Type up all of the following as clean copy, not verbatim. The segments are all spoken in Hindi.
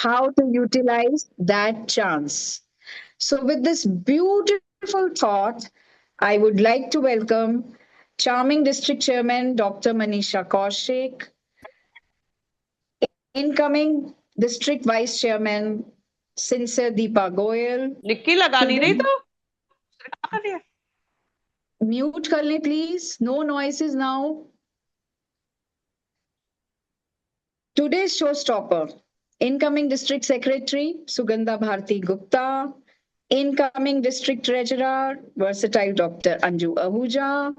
how to utilize that chance. So, with this beautiful thought, I would like to welcome charming District Chairman Dr. Manisha Kaushik, incoming District Vice Chairman Sincere Deepa Goyal. Nikki लगानी नहीं तो क्या कर रही है? Mute कर लें please. No noises now. Today's showstopper, incoming District Secretary Sugandha Bharti Gupta, incoming District Treasurer, versatile Dr. Anju Ahuja,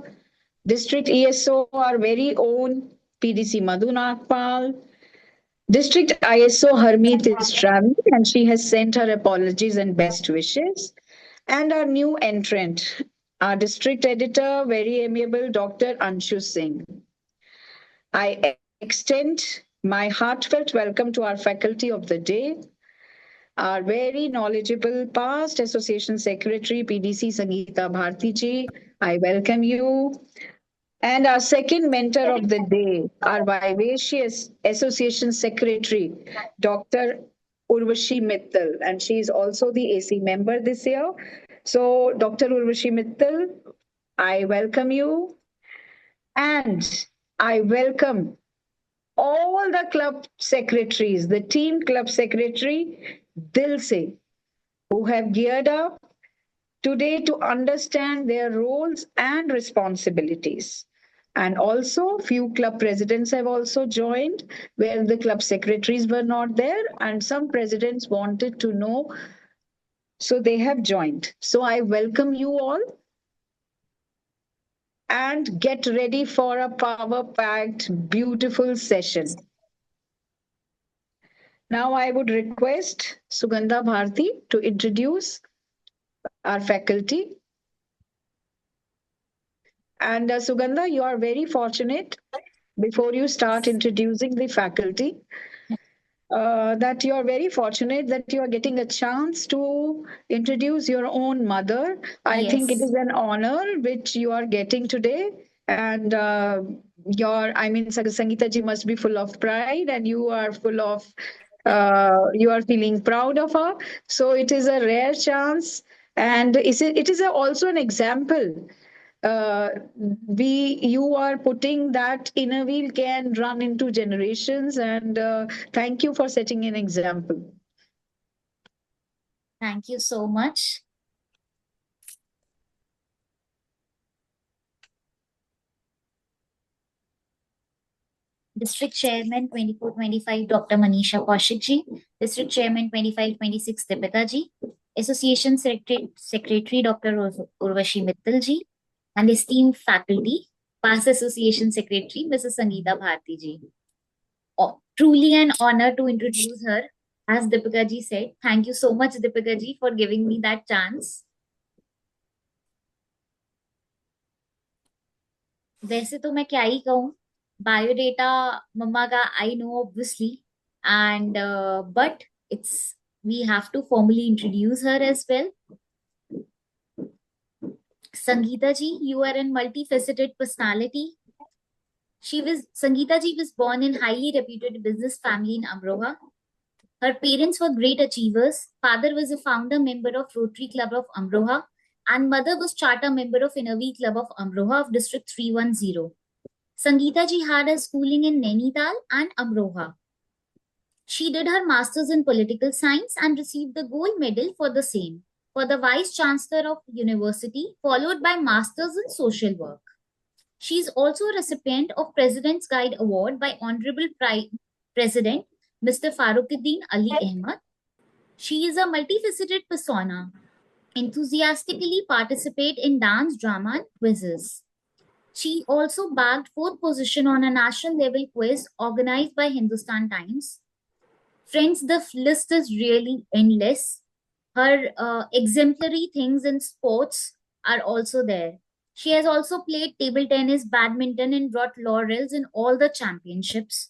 District ESO, our very own PDC Madhu Nagpal, District ISO Harmeet is traveling and she has sent her apologies and best wishes. And our new entrant, our District Editor, very amiable Dr. Anshu Singh. I extend my heartfelt welcome to our faculty of the day, our very knowledgeable past Association Secretary, PDC Sangeeta Bharti ji. I welcome you. And our second mentor of the day, our vivacious Association Secretary, Dr. Urvashi Mittal, and she is also the AC member this year. So, Dr. Urvashi Mittal, I welcome you. And I welcome all the club secretaries, the team club secretary, Dil Se, who have geared up today to understand their roles and responsibilities. And also, few club presidents have also joined where the club secretaries were not there, and some presidents wanted to know, so they have joined. So I welcome you all and get ready for a power-packed, beautiful session. Now I would request Sugandha Bharti to introduce our faculty. And Sugandha, you are very fortunate, before you start introducing the faculty, that you are very fortunate that you are getting a chance to introduce your own mother. I think it is an honor which you are getting today. And Sangeeta ji must be full of pride and you are full of, you are feeling proud of her. So it is a rare chance. And it is also an example. You are putting that inner wheel can run into generations, and thank you for setting an example. Thank you so much. District Chairman 24-25 Dr. Manisha Kaushik ji, District Chairman 25-26 Deepika ji, Association Secretary Dr. Urvashi Mittal ji, and esteemed faculty, past Association Secretary Mrs. Sangeeta Bharti ji. Oh, truly an honor to introduce her. As Deepika ji said, thank you so much Deepika ji for giving me that chance. वैसे तो मैं क्या ही कहूँ, biodata mama ka I know obviously, and but we have to formally introduce her as well. Sangeeta ji, you are a multifaceted personality. Sangeeta ji was born in highly reputed business family in Amroha. Her parents were great achievers. Father was a founder member of Rotary Club of Amroha, and mother was charter member of Innervi Club of Amroha of District 310. Sangeeta ji had her schooling in Nainital and Amroha. She did her masters in political science and received the gold medal for the same for the Vice Chancellor of University, followed by masters in social work. She is also a recipient of President's Guide Award by Honorable President Mr. Farooquddin Ali Ahmad. She is a multifaceted persona, enthusiastically participate in dance, drama, and quizzes. She also bagged 4th position on a national level quiz organized by Hindustan Times. Friends, the list is really endless. Her exemplary things in sports are also there. She has also played table tennis, badminton, and brought laurels in all the championships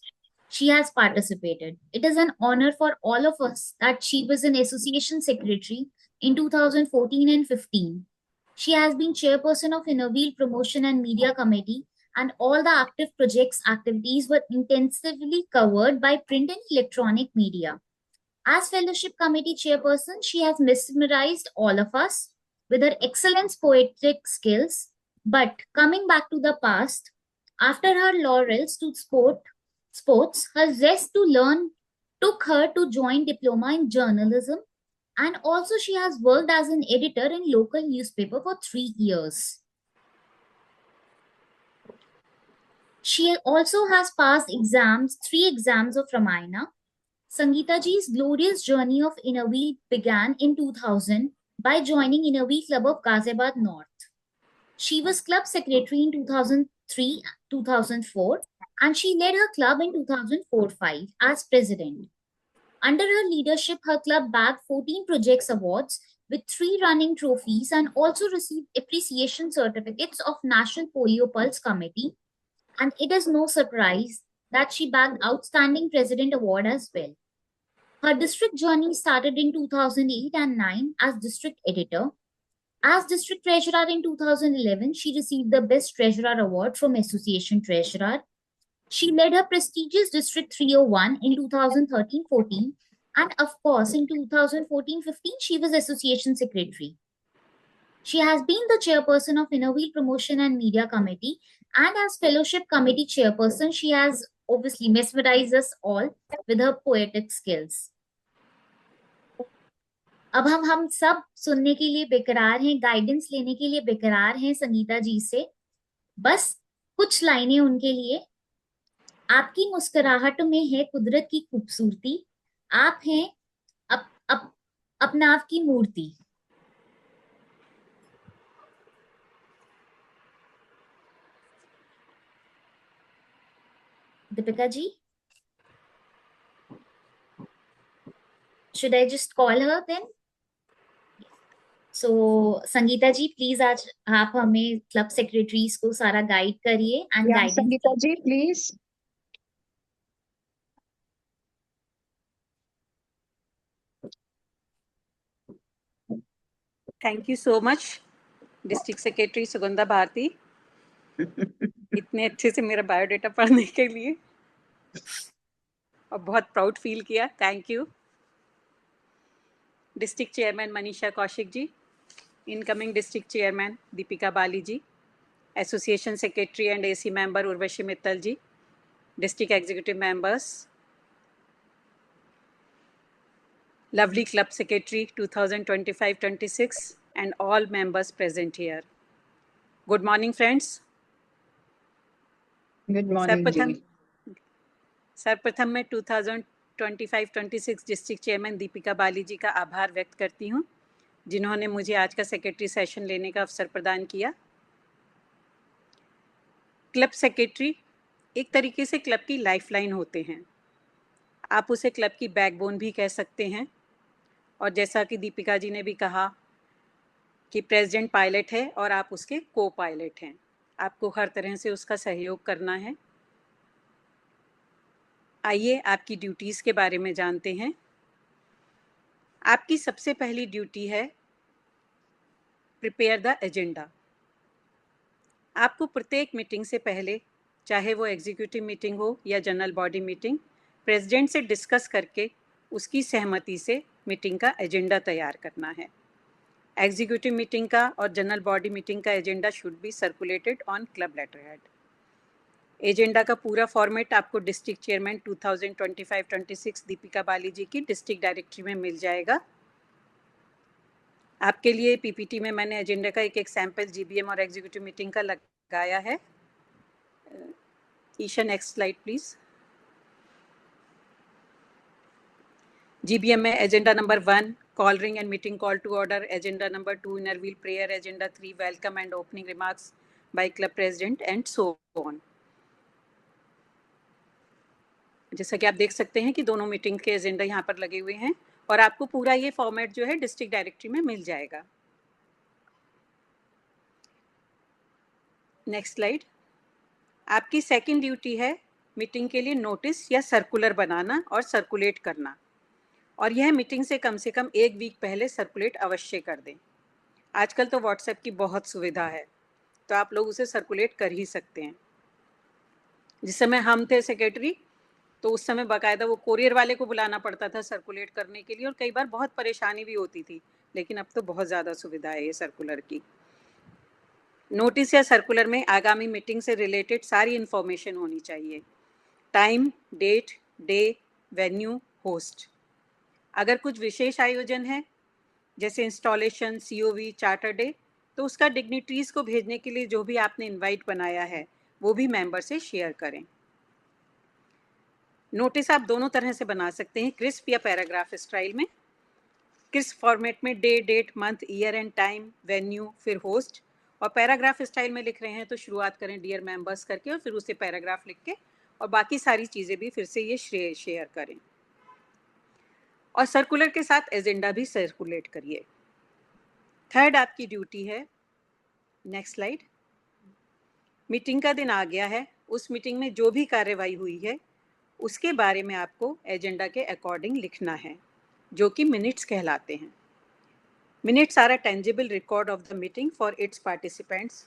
she has participated. It is an honor for all of us that she was an association secretary in 2014 and 15. She has been chairperson of Innerwheel Promotion and Media Committee, and all the active projects activities were intensively covered by print and electronic media. As Fellowship Committee Chairperson, she has mesmerized all of us with her excellent poetic skills. But coming back to the past, after her laurels to sports, her zest to learn took her to join diploma in journalism, and also she has worked as an editor in local newspaper for 3 years. She also has passed 3 exams of Ramayana. Sangeeta ji's glorious journey of Inner Wheel began in 2000 by joining Inner Wheel Club of Ghaziabad North. She was club secretary in 2003-2004, and she led her club in 2004-05 as president. Under her leadership, her club bagged 14 projects awards with 3 running trophies and also received appreciation certificates of National Polio Pulse Committee. And it is no surprise that she bagged Outstanding President Award as well. Her district journey started in 2008 and 9 as district editor. As district treasurer in 2011, she received the Best Treasurer Award from Association Treasurer. She led her prestigious District 301 in 2013-14, and of course in 2014-15 she was Association Secretary. She has been the chairperson of Inner Wheel Promotion and Media Committee, and as Fellowship Committee Chairperson, she has obviously mesmerized us all with her poetic skills. अब हम सब सुनने के लिए बेकरार हैं, गाइडेंस लेने के लिए बेकरार हैं संगीता जी से. बस कुछ लाइनें उनके लिए. आपकी मुस्कुराहट में है कुदरत की खूबसूरती, आप हैं अपना आप की मूर्ति. Deepika ji, should I just call her then? So Sangeeta ji, please आज आप हमें क्लब सेक्रेटरीज को सारा गाइड करिए and guidance. Sangeeta ji, please. Thank you so much district secretary Sugandha Bharti, इतने अच्छे से मेरा बायोडाटा पढ़ने के लिए और बहुत प्राउड फील किया. Thank you. District chairman Manisha Kaushik ji, incoming district chairman Deepika Bali ji, association secretary and AC member Urvashi Mittal ji, district executive members, lovely club secretary 2025-26 and all members present here. Good morning friends. Good morning ji. सर्वप्रथम मैं 2025-26 डिस्ट्रिक्ट चेयरमैन दीपिका बाली जी का आभार व्यक्त करती हूँ, जिन्होंने मुझे आज का सेक्रेटरी सेशन लेने का अवसर प्रदान किया. क्लब सेक्रेटरी एक तरीके से क्लब की लाइफलाइन होते हैं. आप उसे क्लब की बैकबोन भी कह सकते हैं. और जैसा कि दीपिका जी ने भी कहा कि प्रेसिडेंट पायलट है और आप उसके को पायलट हैं, आपको हर तरह से उसका सहयोग करना है. आइए आपकी ड्यूटीज़ के बारे में जानते हैं. आपकी सबसे पहली ड्यूटी है प्रिपेयर द एजेंडा. आपको प्रत्येक मीटिंग से पहले, चाहे वो एग्जीक्यूटिव मीटिंग हो या जनरल बॉडी मीटिंग, प्रेसिडेंट से डिस्कस करके उसकी सहमति से मीटिंग का एजेंडा तैयार करना है. एग्जीक्यूटिव मीटिंग का और जनरल बॉडी मीटिंग का agenda should be circulated on club letterhead. Agenda का पूरा फॉर्मेट आपको डिस्ट्रिक्ट चेयरमैन 2025-26 दीपिका बाली जी की डिस्ट्रिक्ट डायरेक्टरी में मिल जाएगा. आपके लिए पीपीटी में मैंने एजेंडा का एक सैंपल जीबीएम और एग्जीक्यूटिव मीटिंग का लगाया है. Isha next slide please. GBM में agenda number 1 call ring and meeting call to order, agenda number 2 inner wheel prayer, agenda 3 welcome and opening remarks by club president and so on. जैसा कि आप देख सकते हैं कि दोनों मीटिंग के एजेंडा यहाँ पर लगे हुए हैं और आपको पूरा ये फॉर्मेट जो है डिस्ट्रिक्ट डायरेक्टरी में मिल जाएगा. Next slide. आपकी सेकंड ड्यूटी है मीटिंग के लिए नोटिस या सर्कुलर बनाना और सर्कुलेट करना, और यह मीटिंग से कम 1 वीक पहले सर्कुलेट अवश्य कर दें. आजकल तो व्हाट्सएप की बहुत सुविधा है, तो आप लोग उसे सर्कुलेट कर ही सकते हैं. जिस समय हम थे सेक्रेटरी, तो उस समय बाकायदा वो कोरियर वाले को बुलाना पड़ता था सर्कुलेट करने के लिए, और कई बार बहुत परेशानी भी होती थी। लेकिन अब तो बहुत ज़्यादा सुविधा है ये सर्कुलर की। नोटिस या सर्कुलर में आगामी मीटिंग से रिलेटेड सारी इन्फॉर्मेशन होनी चाहिए। Time, date, day, venue, host. अगर कुछ विशेष आयोजन है जैसे इंस्टॉलेशन, COV, चार्टर डे, तो उसका डिग्निटरीज को भेजने के लिए जो भी आपने इनवाइट बनाया है वो भी मेंबर से शेयर करें। नोटिस आप दोनों तरह से बना सकते हैं, क्रिस्प या पैराग्राफ स्टाइल में। क्रिस्प फॉर्मेट में day, date, month, year and time, venue, फिर होस्ट। और पैराग्राफ स्टाइल में लिख रहे हैं तो शुरुआत करें डियर मेंबर्स करके और फिर उसे पैराग्राफ लिख के, और बाकी सारी चीज़ें भी फिर से ये शेयर करें। और सर्कुलर के साथ एजेंडा भी सर्कुलेट करिए। थर्ड आपकी ड्यूटी है, नेक्स्ट स्लाइड, मीटिंग का दिन आ गया है, उस मीटिंग में जो भी कार्यवाही हुई है उसके बारे में आपको एजेंडा के अकॉर्डिंग लिखना है, जो कि मिनट्स कहलाते हैं। Minutes are a tangible record of the meeting for its participants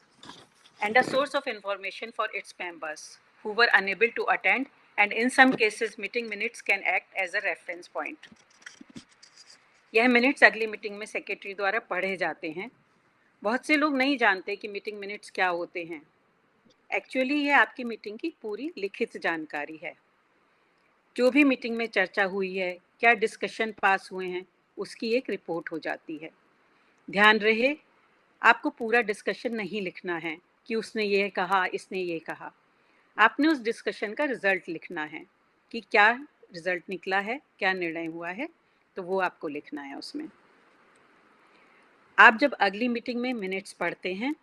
and a source of information for its members who were unable to attend, and in some cases meeting minutes can act as a reference point. यह मिनट्स अगली मीटिंग में सेक्रेटरी द्वारा पढ़े जाते हैं। बहुत से लोग नहीं जानते कि मीटिंग मिनट्स क्या होते हैं। एक्चुअली यह आपकी मीटिंग की पूरी लिखित जानकारी है। जो भी मीटिंग में चर्चा हुई है, क्या डिस्कशन पास हुए हैं, उसकी एक रिपोर्ट हो जाती है। ध्यान रहे, आपको पूरा डिस्कशन नहीं लिखना है कि उसने ये कहा, इसने ये कहा। आपने उस डिस्कशन का रिजल्ट लिखना है कि क्या रिजल्ट निकला है, क्या निर्णय हुआ है, तो वो आपको लिखना है उसमें। आप जब अगली मीटिंग में मिनट्स पढ़ते हैं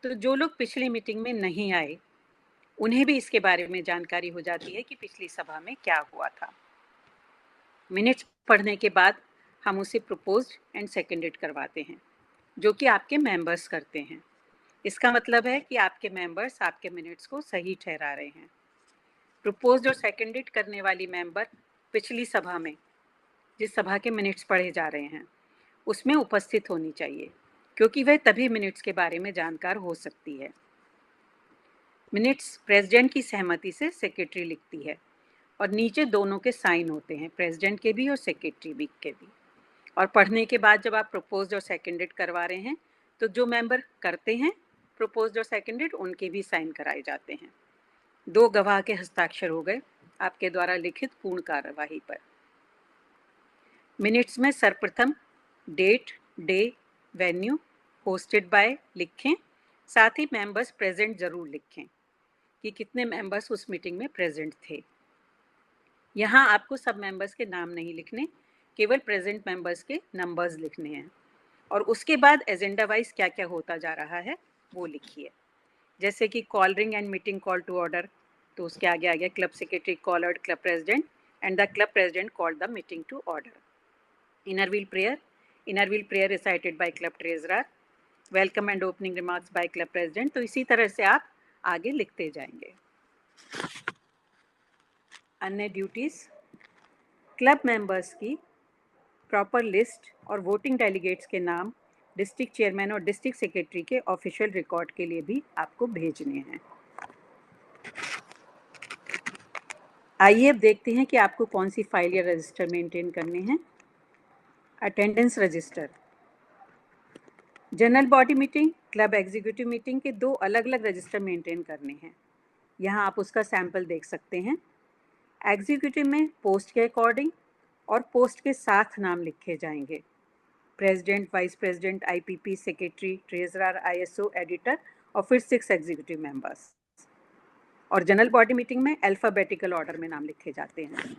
तो जो लोग पिछली मीटिंग में नहीं आए उन्हें भी इसके बारे में जानकारी हो जाती है कि पिछली सभा में क्या हुआ था। मिनट्स पढ़ने के बाद हम उसे प्रपोज्ड एंड सेकेंडेड करवाते हैं, जो कि आपके मेंबर्स करते हैं। इसका मतलब है कि आपके मेंबर्स आपके मिनट्स को सही ठहरा रहे हैं। प्रपोज्ड और सेकेंडेड करने वाली मेंबर पिछली सभा में, जिस सभा के मिनट्स पढ़े जा रहे हैं, उसमें उपस्थित होनी चाहिए, क्योंकि वह तभी मिनट्स के बारे में जानकार हो सकती है। मिनट्स प्रेसिडेंट की सहमति से सेक्रेटरी लिखती है और नीचे दोनों के साइन होते हैं, प्रेसिडेंट के भी और सेक्रेटरी भी के भी। और पढ़ने के बाद जब आप प्रपोज्ड और सेकेंडेड करवा रहे हैं तो जो मेंबर करते हैं प्रपोज्ड और सेकेंडेड, उनके भी साइन कराए जाते हैं। 2 गवाह के हस्ताक्षर हो गए आपके द्वारा लिखित पूर्ण कार्यवाही पर। मिनट्स में सर्वप्रथम date, day, venue, hosted by लिखें। साथ ही मेंबर्स प्रेजेंट जरूर लिखें कि कितने मेंबर्स उस मीटिंग में प्रेजेंट थे। यहाँ आपको सब मेंबर्स के नाम नहीं लिखने, केवल प्रेजेंट मेंबर्स के नंबर्स लिखने हैं। और उसके बाद एजेंडा वाइज क्या क्या होता जा रहा है वो लिखिए। जैसे कि call ring and meeting call to order, तो उसके आगे आ गया club secretary called club president and the club president called the meeting to order. Inner wheel prayer recited by club treasurer, welcome and opening remarks by club president. तो इसी तरह से आप आगे लिखते जाएंगे। अन्य ड्यूटीज, क्लब मेंबर्स की प्रॉपर लिस्ट और वोटिंग डेलीगेट्स के नाम डिस्ट्रिक्ट चेयरमैन और डिस्ट्रिक्ट सेक्रेटरी के ऑफिशियल रिकॉर्ड के लिए भी आपको भेजने हैं। आइए अब देखते हैं कि आपको कौन सी फाइल या रजिस्टर मेंटेन करने हैं। Attendance register. General body meeting, club executive meeting के 2 अलग अलग रजिस्टर मेंटेन करने हैं। यहाँ आप उसका सैंपल देख सकते हैं। एग्जीक्यूटिव में पोस्ट के अकॉर्डिंग और पोस्ट के साथ नाम लिखे जाएंगे, president, vice president, IPP, secretary, treasurer, ISO, editor और फिर 6 एग्जीक्यूटिव मेंबर्स। और जनरल बॉडी मीटिंग में अल्फ़ाबेटिकल ऑर्डर में नाम लिखे जाते हैं।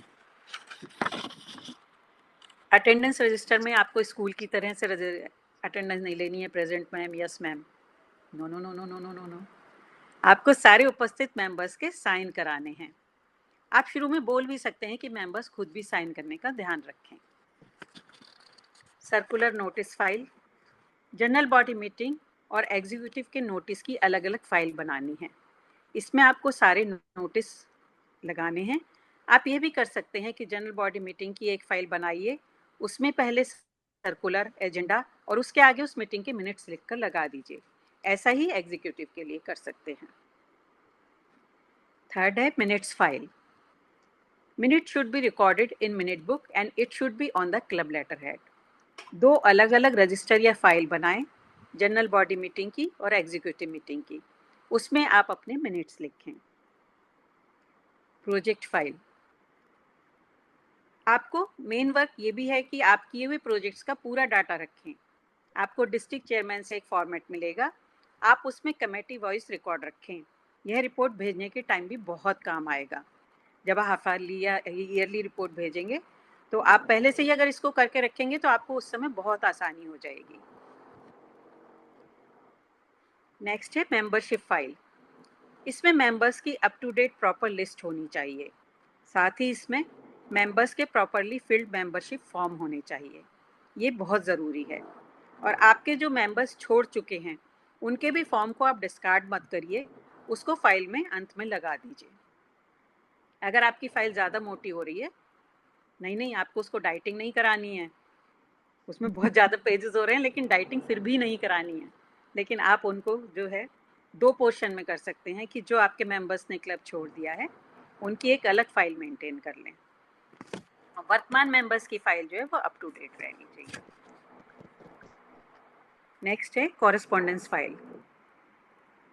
अटेंडेंस रजिस्टर में आपको स्कूल की तरह से अटेंडेंस नहीं लेनी है, present ma'am, yes ma'am, no no no no no no no no. आपको सारे उपस्थित मेंबर्स के साइन कराने हैं। आप शुरू में बोल भी सकते हैं कि मेंबर्स खुद भी साइन करने का ध्यान रखें। Circular notice file. General body meeting और एग्जीक्यूटिव के नोटिस की अलग अलग फाइल बनानी है। इसमें आपको सारे नोटिस लगाने हैं। आप ये भी कर सकते हैं कि जनरल बॉडी मीटिंग की एक फाइल बनाइए, उसमें पहले सर्कुलर, एजेंडा और उसके आगे उस मीटिंग के मिनट्स लिखकर लगा दीजिए। ऐसा ही एग्जीक्यूटिव के लिए कर सकते हैं। थर्ड है minutes file. Minute should be recorded in minute book and it should be on the club letterhead. 2 अलग अलग रजिस्टर या फाइल बनाएं, जनरल बॉडी मीटिंग की और एग्जीक्यूटिव मीटिंग की। उसमें आप अपने मिनट्स लिखें। प्रोजेक्ट फाइल, आपको मेन वर्क ये भी है कि आप किए हुए प्रोजेक्ट्स का पूरा डाटा रखें। आपको डिस्ट्रिक्ट चेयरमैन से एक फॉर्मेट मिलेगा, आप उसमें कमेटी वॉइस रिकॉर्ड रखें। यह रिपोर्ट भेजने के टाइम भी बहुत काम आएगा। जब आप हाफ ईयरली या ईयरली रिपोर्ट भेजेंगे तो आप पहले से ही अगर इसको करके रखेंगे तो आपको उस समय बहुत आसानी हो जाएगी। नेक्स्ट है मेंबरशिप फाइल। इसमें मेंबर्स की up to date proper list होनी चाहिए। साथ ही इसमें मेंबर्स के प्रॉपरली फिल्ड मेंबरशिप फॉर्म होने चाहिए। ये बहुत ज़रूरी है। और आपके जो मेंबर्स छोड़ चुके हैं उनके भी फॉर्म को आप डिस्कार्ड मत करिए, उसको फाइल में अंत में लगा दीजिए। अगर आपकी फाइल ज़्यादा मोटी हो रही है, नहीं आपको उसको डाइटिंग नहीं करानी है, उसमें बहुत ज़्यादा पेजेस हो रहे हैं लेकिन डाइटिंग फिर भी नहीं करानी है, लेकिन आप उनको जो है 2 पोर्शन में कर सकते हैं कि जो आपके मेंबर्स ने क्लब छोड़ दिया है उनकी एक अलग फाइल मेंटेन कर लें। वर्तमान मेंबर्स की फाइल जो है वो अप टू डेट रहनी चाहिए। नेक्स्ट है कॉरेस्पॉन्डेंस फाइल।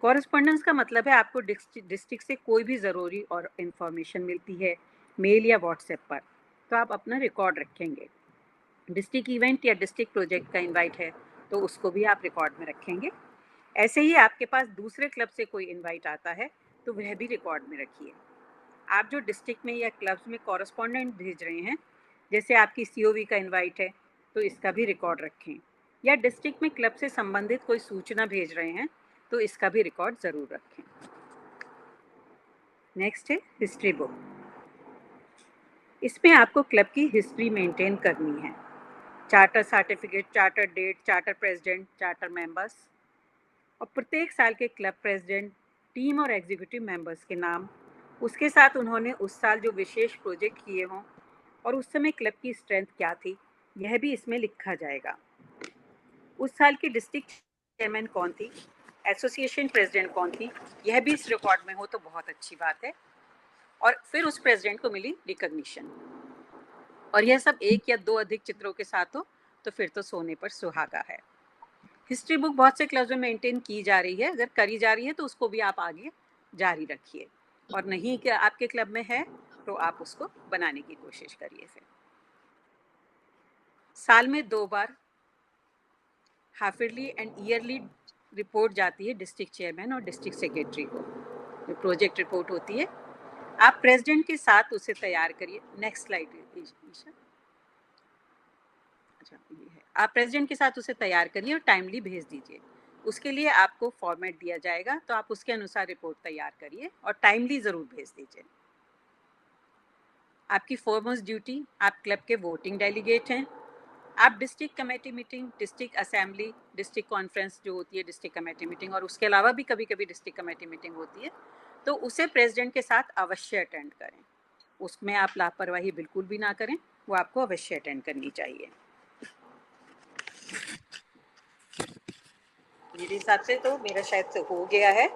कॉरेस्पॉन्डेंस का मतलब है आपको डिस्ट्रिक्ट से कोई भी ज़रूरी और इन्फॉर्मेशन मिलती है मेल या व्हाट्सएप पर, तो आप अपना रिकॉर्ड रखेंगे। डिस्ट्रिक्ट इवेंट या डिस्ट्रिक्ट प्रोजेक्ट का इनवाइट है तो उसको भी आप रिकॉर्ड में रखेंगे। ऐसे ही आपके पास दूसरे क्लब से कोई इनवाइट आता है तो वह भी रिकॉर्ड में रखिए। आप जो डिस्ट्रिक्ट में या क्लब्स में कॉरेस्पॉन्डेंट भेज रहे हैं, जैसे आपकी COV का इनवाइट है तो इसका भी रिकॉर्ड रखें, या डिस्ट्रिक्ट में क्लब से संबंधित कोई सूचना भेज रहे हैं तो इसका भी रिकॉर्ड ज़रूर रखें। नेक्स्ट है हिस्ट्री बुक। इसमें आपको क्लब की हिस्ट्री मेंटेन करनी है। Charter certificate, charter date, charter president, charter members और प्रत्येक साल के क्लब प्रेसिडेंट, टीम और एग्जीक्यूटिव मेंबर्स के नाम, उसके साथ उन्होंने उस साल जो विशेष प्रोजेक्ट किए हों और उस समय क्लब की स्ट्रेंथ क्या थी, यह भी इसमें लिखा जाएगा। उस साल की डिस्ट्रिक्ट चेयरमैन कौन थी, एसोसिएशन प्रेसिडेंट कौन थी, यह भी इस रिकॉर्ड में हो तो बहुत अच्छी बात है। और फिर उस प्रेसिडेंट को मिली रिकॉग्निशन, और यह सब 1 या 2 अधिक चित्रों के साथ हो तो फिर तो सोने पर सुहागा है। हिस्ट्री बुक बहुत से क्लब्स में मेंटेन की जा रही है, अगर करी जा रही है तो उसको भी आप आगे जारी रखिए, और नहीं कि आपके क्लब में है तो आप उसको बनाने की कोशिश करिए। फिर साल में 2 बार half yearly and yearly report जाती है डिस्ट्रिक्ट चेयरमैन और डिस्ट्रिक्ट सेक्रेटरी को। जो प्रोजेक्ट रिपोर्ट होती है आप प्रेसिडेंट के साथ उसे तैयार करिए। Next slide Isha. अच्छा, ये है, आप प्रेसिडेंट के साथ उसे तैयार करिए और टाइमली भेज दीजिए। उसके लिए आपको फॉर्मेट दिया जाएगा तो आप उसके अनुसार रिपोर्ट तैयार करिए और टाइमली ज़रूर भेज दीजिए। आपकी फॉरमोस्ट ड्यूटी, आप क्लब के वोटिंग डेलीगेट हैं। आप district committee meeting, district assembly, district conference जो होती है डिस्ट्रिक्ट कमेटी मीटिंग, और उसके अलावा भी कभी कभी डिस्ट्रिक्ट कमेटी मीटिंग होती है, तो उसे प्रेसिडेंट के साथ अवश्य अटेंड करें। उसमें आप लापरवाही बिल्कुल भी ना करें, वो आपको अवश्य अटेंड करनी चाहिए। मेरे हिसाब से तो मेरा शायद से हो गया है।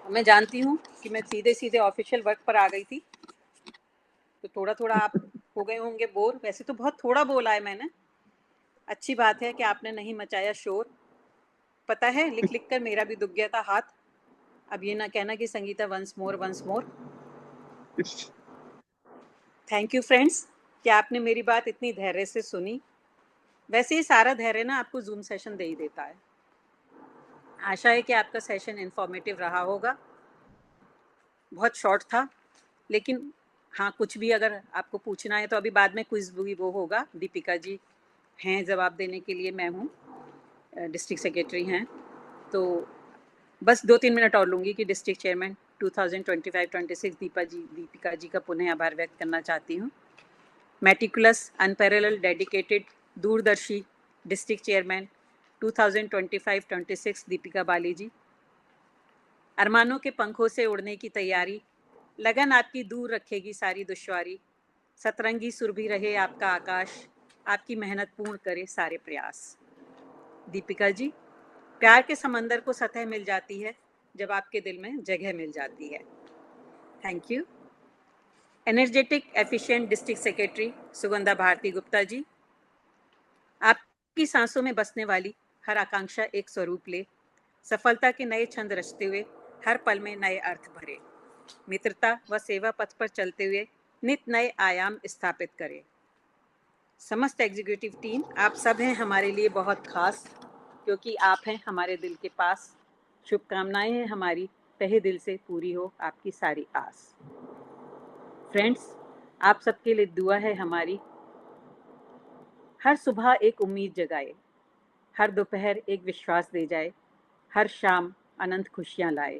मैं जानती हूँ कि मैं सीधे सीधे ऑफिशियल वर्क पर आ गई थी, तो थोड़ा थोड़ा आप हो गए होंगे बोर। वैसे तो बहुत थोड़ा बोला है मैंने, अच्छी बात है कि आपने नहीं मचाया शोर। पता है, लिख लिख कर मेरा भी दुख गया था हाथ। अब ये ना कहना कि Sangeeta once more. Thank you friends कि आपने मेरी बात इतनी धैर्य से सुनी। वैसे ही सारा धैर्य ना आपको जूम सेशन दे ही देता है। आशा है कि आपका सेशन इन्फॉर्मेटिव रहा होगा। बहुत शॉर्ट था, लेकिन हाँ, कुछ भी अगर आपको पूछना है तो अभी बाद में क्विज भी वो होगा। दीपिका जी हैं जवाब देने के लिए, मैं हूँ, डिस्ट्रिक्ट सेक्रेटरी हैं, तो बस 2-3 मिनट और लूँगी कि डिस्ट्रिक्ट चेयरमैन 2025-26 दीपिका जी का पुनः आभार व्यक्त करना चाहती हूँ। मेटिकुलस, अनपैरेलल, डेडिकेटेड, दूरदर्शी डिस्ट्रिक्ट चेयरमैन 2025-26 दीपिका बाली जी। अरमानों के पंखों से उड़ने की तैयारी, लगन आपकी दूर रखेगी सारी दुश्वारी, सतरंगी सुरभि रहे आपका आकाश, आपकी मेहनत पूर्ण करे सारे प्रयास। दीपिका जी, प्यार के समंदर को सतह मिल जाती है जब आपके दिल में जगह मिल जाती है। Thank you. Energetic efficient district secretary Sugandha Bharti Gupta ji, आपकी सांसों में बसने वाली हर आकांक्षा एक स्वरूप ले, सफलता के नए छंद रचते हुए हर पल में नए अर्थ भरे, मित्रता व सेवा पथ पर चलते हुए नित नए आयाम स्थापित करे। समस्त एग्जीक्यूटिव टीम, आप सब हैं हमारे लिए बहुत खास, क्योंकि आप हैं हमारे दिल के पास। शुभकामनाएं हैं हमारी, तहे दिल से पूरी हो आपकी सारी आस। फ्रेंड्स, आप सबके लिए दुआ है हमारी, हर सुबह एक उम्मीद जगाए, हर दोपहर एक विश्वास दे जाए, हर शाम अनंत खुशियां लाए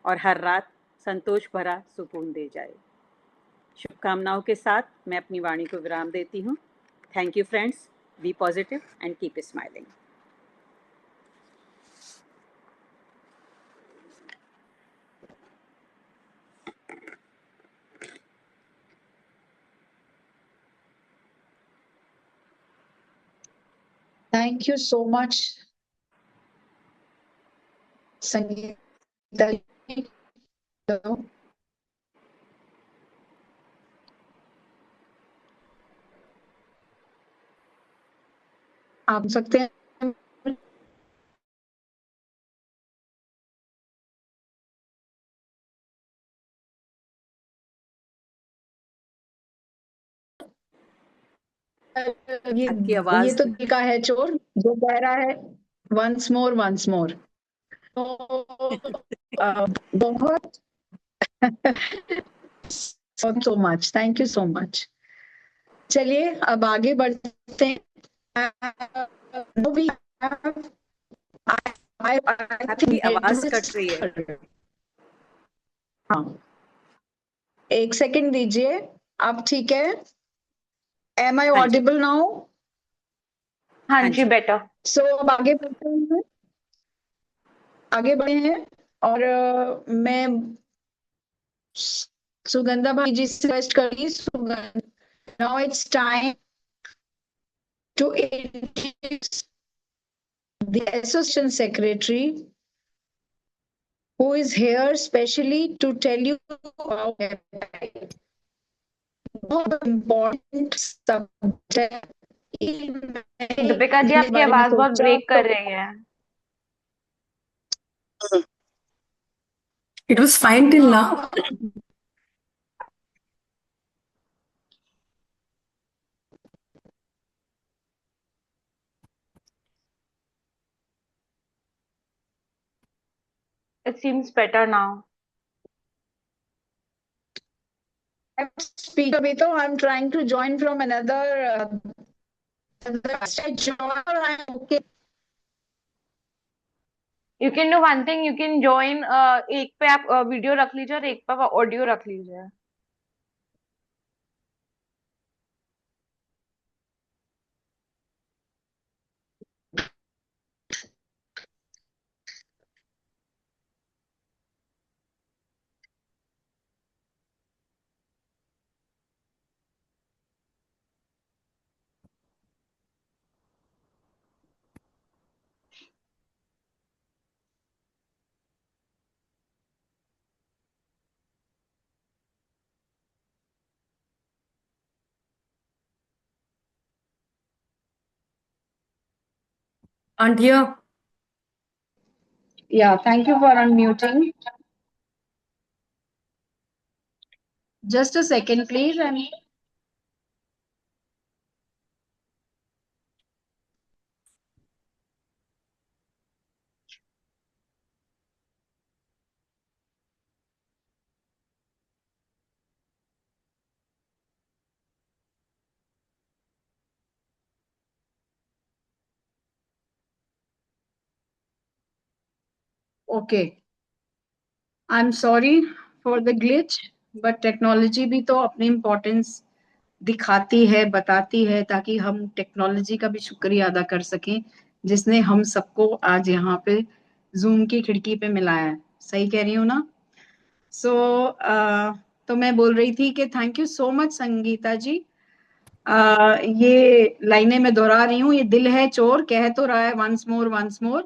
और हर रात संतोष भरा सुकून दे जाए। शुभकामनाओं के साथ मैं अपनी वाणी को विराम देती हूँ। Thank you friends, be positive and keep smiling. Thank you so much, Sangeeta ji. आप सकते हैं। आपकी आवाज ये तो दिल का है चोर जो कह रहा है वंस मोर वंस मोर। बहुत so much, thank you so much. चलिए अब आगे बढ़ते हैं। आपकी आवाज कट रही है। हाँ, एक सेकंड दीजिए। अब ठीक है? एम आई हाँ जी। Audible now? हाँ जी, बेटर। सो अब आगे बढ़ते हैं, आगे बढ़े हैं और मैं सुगंधा भाई जी से रिक्वेस्ट करी। Sugandha, now it's time to introduce the assistant secretary who is here specially to tell you about important subject. Deepika ji, आपकी आवाज बहुत ब्रेक कर रही है। It was fine till now. It seems better now. Speaker Beto, I'm trying to join from another okay. You can do one thing, you can join एक पे आप वीडियो रख लीजिए और एक पे आप ऑडियो रख लीजिए। And here, Yeah, thank you for unmuting. Just a second, please. Okay. I'm sorry for the glitch, but technology भी तो अपनी importance दिखाती है, बताती है, ताकि हम टेक्नोलॉजी का भी शुक्रिया अदा कर सकें जिसने हम सबको आज यहाँ पे जूम की खिड़की पे मिलाया है। सही कह रही हूँ ना? तो मैं बोल रही थी कि thank you so much Sangeeta ji. ये लाइनें मैं दोहरा रही हूँ, ये दिल है चोर कह तो रहा है वंस मोर,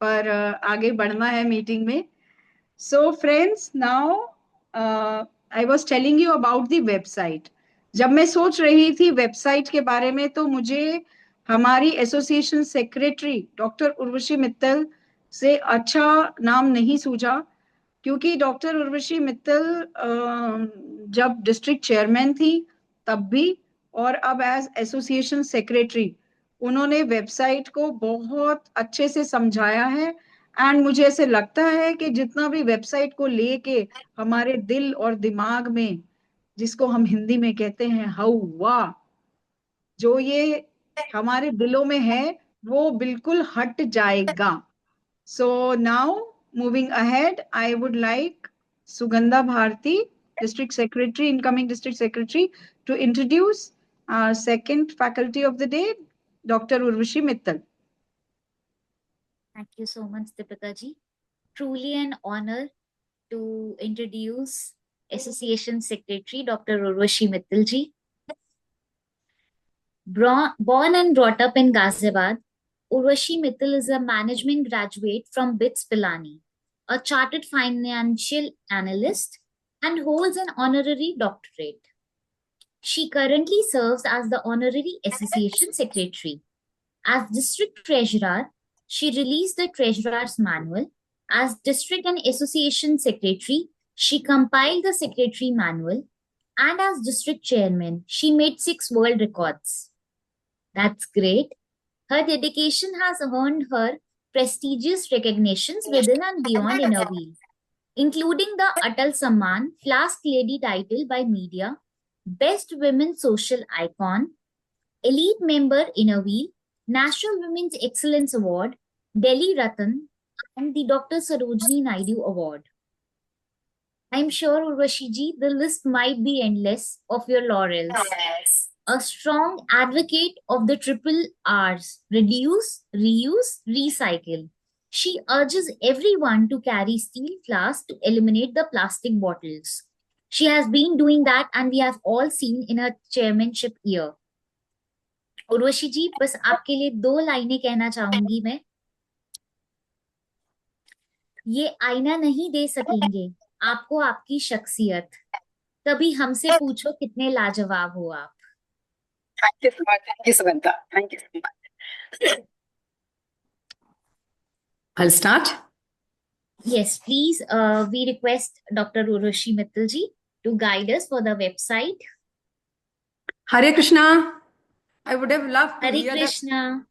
पर आगे बढ़ना है मीटिंग में। So friends, now I was telling you about the website. जब मैं सोच रही थी वेबसाइट के बारे में तो मुझे हमारी association secretary doctor Urvashi Mittal से अच्छा नाम नहीं सूझा, क्योंकि डॉक्टर उर्वशी मित्तल जब डिस्ट्रिक्ट चेयरमैन थी तब भी, और अब एज एसोसिएशन सेक्रेटरी उन्होंने वेबसाइट को बहुत अच्छे से समझाया है. एंड मुझे ऐसे लगता है कि जितना भी वेबसाइट को लेके हमारे दिल और दिमाग में, जिसको हम हिंदी में कहते हैं हवा, जो ये हमारे दिलों में है वो बिल्कुल हट जाएगा. So now moving ahead, I would like Sugandha Bharti, District Secretary, incoming District Secretary, to introduce our second faculty of the day, Dr. Urvashi Mittal. Thank you so much, Deepika ji. Truly an honor to introduce Association Secretary Dr. Urvashi Mittal ji. Born and brought up in Ghaziabad, Urvashi Mittal is a management graduate from BITS Pilani, a chartered financial analyst, and holds an honorary doctorate. She currently serves as the honorary association secretary. As district treasurer, she released the treasurer's manual. As district and association secretary, she compiled the secretary manual. And as district chairman, she made 6 world records. That's great. Her dedication has earned her prestigious recognitions within and beyond Innerweal, including the Atal Samman Flask Lady title by media, Best Women Social Icon, Elite Member Innerweal, National Women's Excellence Award, Delhi Ratan, and the Dr. Sarojini Naidu Award. I'm sure, Urvashi ji, the list might be endless of your laurels. Yes. A strong advocate of the triple R's: reduce, reuse, recycle. She urges everyone to carry steel flasks to eliminate the plastic bottles. She has been doing that, and we have all seen in her chairmanship year. Urvashi जी, बस आपके लिए 2 लाइनें कहना चाहूंगी मैं. ये आईना नहीं दे सकेंगे आपको आपकी शख्सियत, कभी हमसे पूछो कितने लाजवाब हो आप. Thank you so much. Thank you, Sugandha. Thank you so much. I'll start. Yes, please. We request Dr. Urvashi Mittal ji to guide us for the website. Hare Krishna. I would have loved to Hare hear Krishna.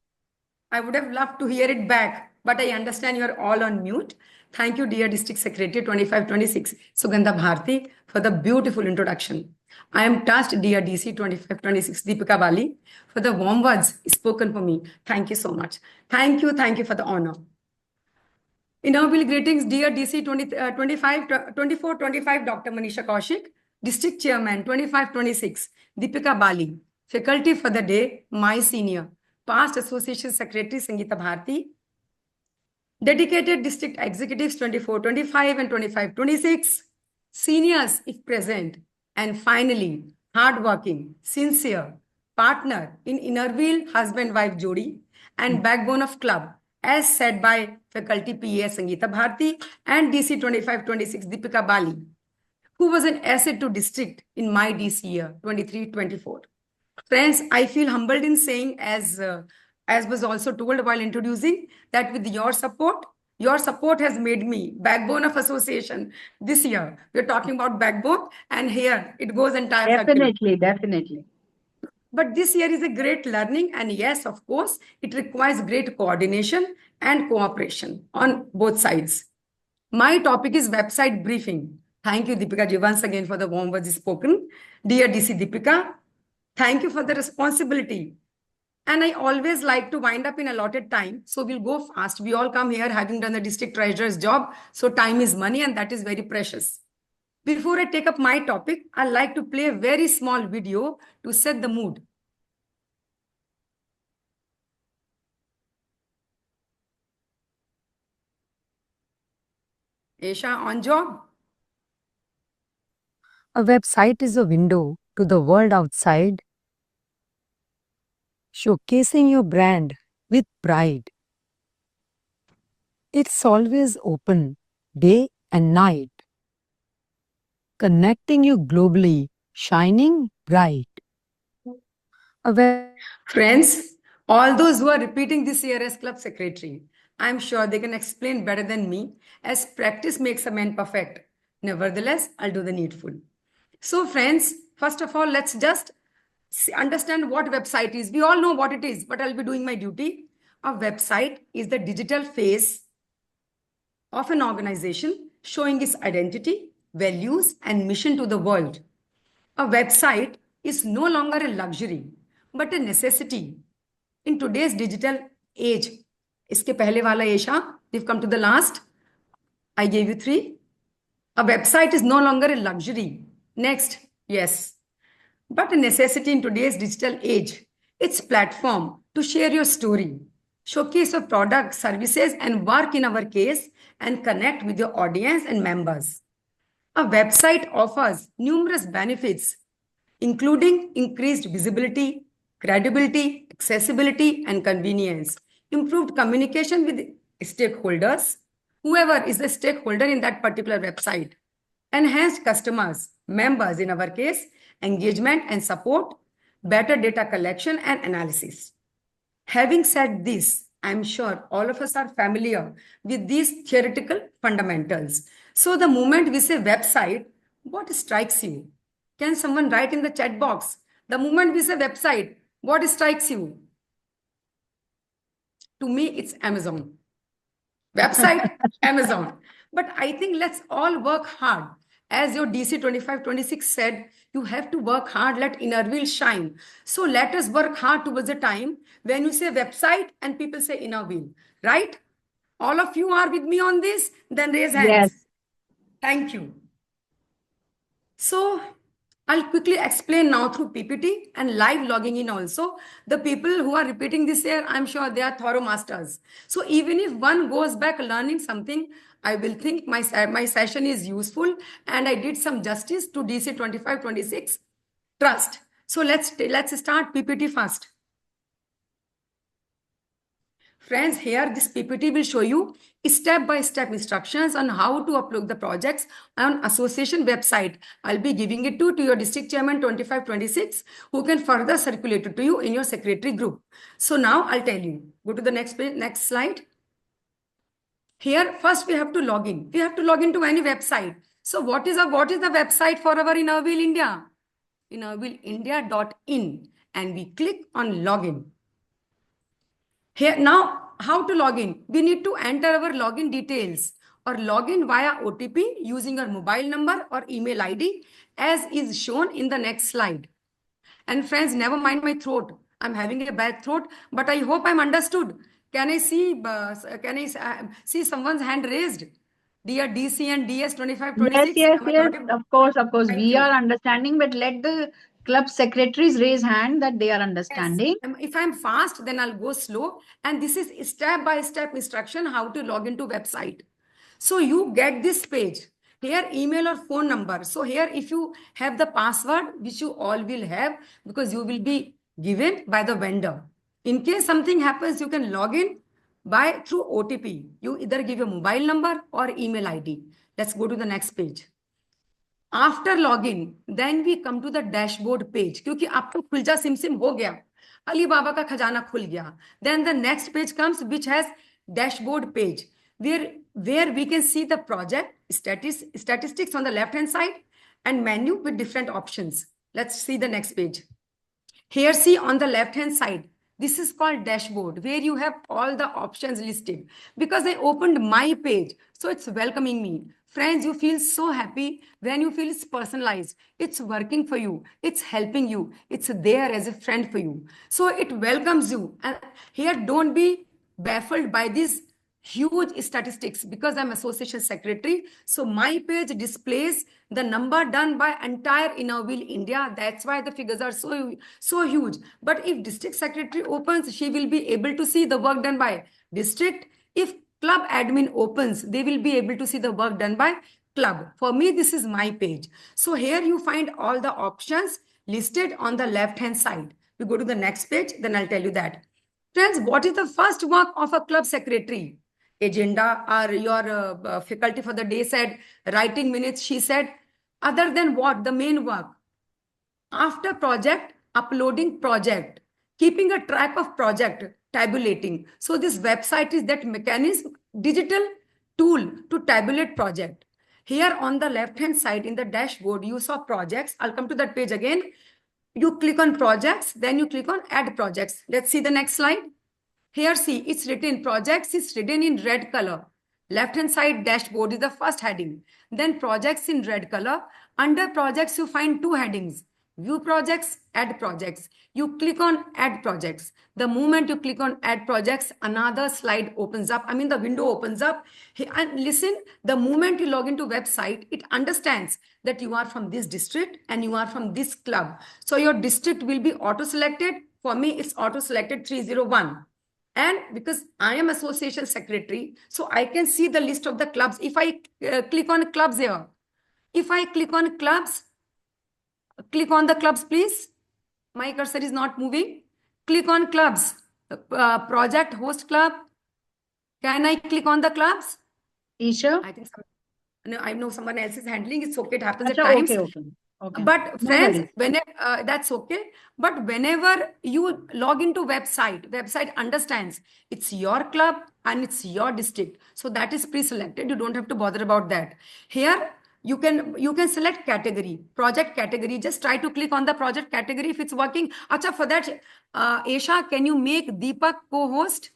I would have loved to hear it back, but I understand you are all on mute. Thank you, dear District Secretary 2526, Sugandha Bharti, for the beautiful introduction. I am touched, dear DC 2526, Deepika Bali, for the warm words spoken for me. Thank you so much. Thank you for the honor. Inaugural greetings, dear DC 2425, Dr. Manisha Kaushik, District Chairman 2526, Deepika Bali, Faculty for the day, my senior, past Association Secretary Sangeeta Bharti, dedicated District Executives 2425 and 2526, seniors if present, and finally, hardworking, sincere, partner in Innerweal husband-wife Jodi, and backbone of club, as said by Faculty PA Sangeeta Bharti and DC 2526 Deepika Bali, who was an asset to district in my DC year 23-24. Friends, I feel humbled in saying, as was also told while introducing, that with your support has made me backbone of association this year. We're talking about backbone, and here it goes entire faculty. Definitely. But this year is a great learning, and yes, of course, it requires great coordination and cooperation on both sides. My topic is website briefing. Thank you, Deepika ji, once again for the warm words spoken. Dear DC Deepika, thank you for the responsibility. And I always like to wind up in allotted time, so we'll go fast. We all come here having done the district treasurer's job, so time is money, and that is very precious. Before I take up my topic, I'd like to play a very small video to set the mood. Aisha, on job? A website is a window to the world outside, showcasing your brand with pride. It's always open, day and night. connecting you globally, shining bright. A Friends, all those who are repeating this year as club secretary, I'm sure they can explain better than me, as practice makes a man perfect. Nevertheless, I'll do the needful. So friends, first of all, let's just understand what website is. We all know what it is, but I'll be doing my duty. A website is the digital face of an organization showing its identity, values, and mission to the world. A website is no longer a luxury, but a necessity in today's digital age. Iske pehle wala Esha, we've come to the last. I gave you 3. A website is no longer a luxury. Next, yes, but a necessity in today's digital age. It's platform to share your story, showcase your products, services, and work in our case, and connect with your audience and members. A website offers numerous benefits, including increased visibility, credibility, accessibility, and convenience, improved communication with stakeholders, whoever is the stakeholder in that particular website, enhanced customers, members in our case, engagement and support, better data collection and analysis. Having said this, I'm sure all of us are familiar with these theoretical fundamentals. So the moment we say website, what strikes you? Can someone write in the chat box? The moment we say website, what strikes you? To me, it's Amazon. Website, Amazon. But I think let's all work hard. As your DC 2526 said, you have to work hard, let inner wheel shine. So let us work hard towards a time when you say website and people say inner wheel, right? All of you are with me on this? Then raise hands. Yes. Thank you. So I'll quickly explain now through PPT and live logging in also. The people who are repeating this here, I'm sure they are thorough masters. So even if one goes back learning something, I will think my session is useful and I did some justice to DC 2526 trust. So let's start PPT first. Friends, here this PPT will show you step-by-step instructions on how to upload the projects on association website. I'll be giving it to your district chairman 2526, who can further circulate it to you in your secretary group. So now I'll tell you. Go to the next page, next slide. Here, first we have to log in. We have to log into any website. So what is the website for our Innerwheel India? Innerwheelindia.in, and we click on login. Here now, how to log in? We need to enter our login details or log in via OTP using your mobile number or email ID as is shown in the next slide. And friends, never mind my throat. I'm having a bad throat, but I hope I'm understood. Can I see someone's hand raised? Dear DC and DS 2526. Yes. Of course. Thank We you. are understanding, but let the club secretaries raise hand that they are understanding. Yes. If I'm fast, then I'll go slow. And this is step-by-step instruction how to log into website. So you get this page. Here, email or phone number. So here, if you have the password, which you all will have, because you will be given by the vendor. In case something happens, you can log in through OTP. You either give your mobile number or email ID. Let's go to the next page. After login, then we come to the dashboard page. क्योंकि आपको खुलजा सिम हो गया, अलीबाबा का खजाना खुल गया. Then the next page comes, which has dashboard page, where we can see the project statistics on the left hand side and menu with different options. Let's see the next page. Here, see on the left hand side, this is called dashboard, where you have all the options listed. Because I opened my page, so it's welcoming me. Friends, you feel so happy when you feel it's personalized. It's working for you. It's helping you. It's there as a friend for you. So it welcomes you. And here, don't be baffled by these huge statistics, because I'm association secretary. So my page displays the number done by entire Innerwheel India. That's why the figures are so huge. But if district secretary opens, she will be able to see the work done by district. If club admin opens, they will be able to see the work done by club. For me, this is my page. So here you find all the options listed on the left hand side. We go to the next page, then I'll tell you that. Friends, what is the first work of a club secretary? Agenda, or your faculty for the day said writing minutes. She said other than what? The main work. After project, uploading project, keeping a track of project, tabulating. So this website is that mechanism, digital tool to tabulate project. Here on the left-hand side in the dashboard, you saw projects. I'll come to that page again. You click on projects, then you click on add projects. Let's see the next slide. Here, see, it's written projects, it's written in red color. Left-hand side dashboard is the first heading. Then projects in red color. Under projects, you find two headings. View projects, add projects. You click on add projects. The moment you click on add projects, another slide opens up. I mean, the window opens up. And listen, the moment you log into website, it understands that you are from this district and you are from this club. So your district will be auto-selected. For me, it's auto-selected 301. And because I am association secretary, so I can see the list of the clubs. If I click on clubs here, if I click on clubs, click on the clubs, please. My cursor is not moving. Click on clubs. Project host club. Can I click on the clubs? Isha? I think I know someone else is handling. It's okay. It happens at Acha, times. okay. But No friends, worries. whenever that's okay. But whenever you log into website understands it's your club and it's your district. So that is pre-selected. You don't have to bother about that. Here you can select category, project category. Just try to click on the project category if it's working. Acha, for that, Esha, can you make Deepak co-host?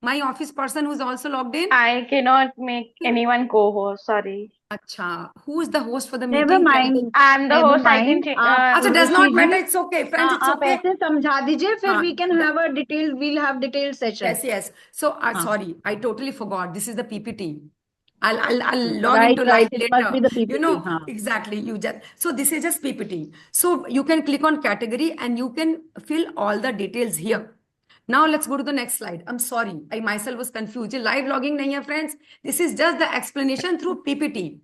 My office person who's also logged in. I cannot make anyone co-host. Sorry. Acha, who is the host for the Never meeting? mind. I'm the Never host. I can mind. change. Acha, does not Rishi matter. ji, It's okay, friends. It's आप okay. ऐसे समझा दीजिए, फिर हाँ, we can have a detailed, we'll have detailed session. Yes. So, sorry, I totally forgot. This is the PPT. I'll log Right, into live it must later. be the PPT. You know, हाँ. exactly. So this is just PPT. So you can click on category and you can fill all the details here. Now let's go to the next slide. I'm sorry, I myself was confused. ये live logging नहीं है, friends. This is just the explanation through PPT.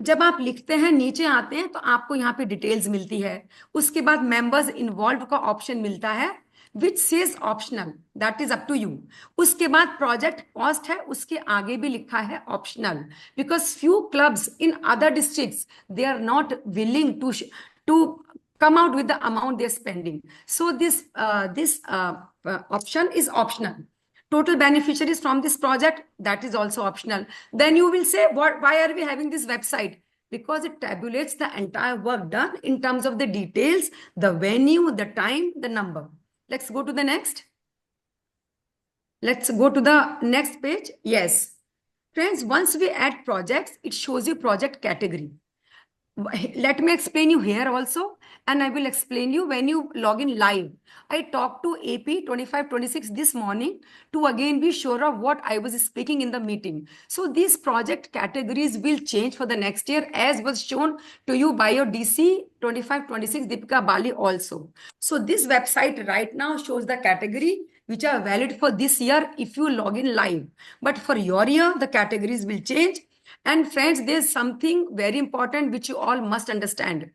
जब आप लिखते हैं नीचे आते हैं तो आपको यहाँ पे डिटेल्स मिलती है. उसके बाद मेंबर्स इन्वॉल्व का ऑप्शन मिलता है which says optional, that is up to you. उसके बाद प्रोजेक्ट कॉस्ट है, उसके आगे भी लिखा है optional, because few clubs in other districts they are not willing to come out with the amount they're spending. So this option is optional. Total beneficiaries from this project, that is also optional. Then you will say, why are we having this website? Because it tabulates the entire work done in terms of the details, the venue, the time, the number. Let's go to the next. Let's go to the next page. Yes. Friends, once we add projects, it shows you project category. Let me explain you here also, and I will explain you when you log in live. I talked to AP 2526 this morning to again be sure of what I was speaking in the meeting. So these project categories will change for the next year, as was shown to you by your DC 2526 Deepika Bali also. So this website right now shows the category which are valid for this year if you log in live. But for your year, the categories will change. And friends, there's something very important which you all must understand.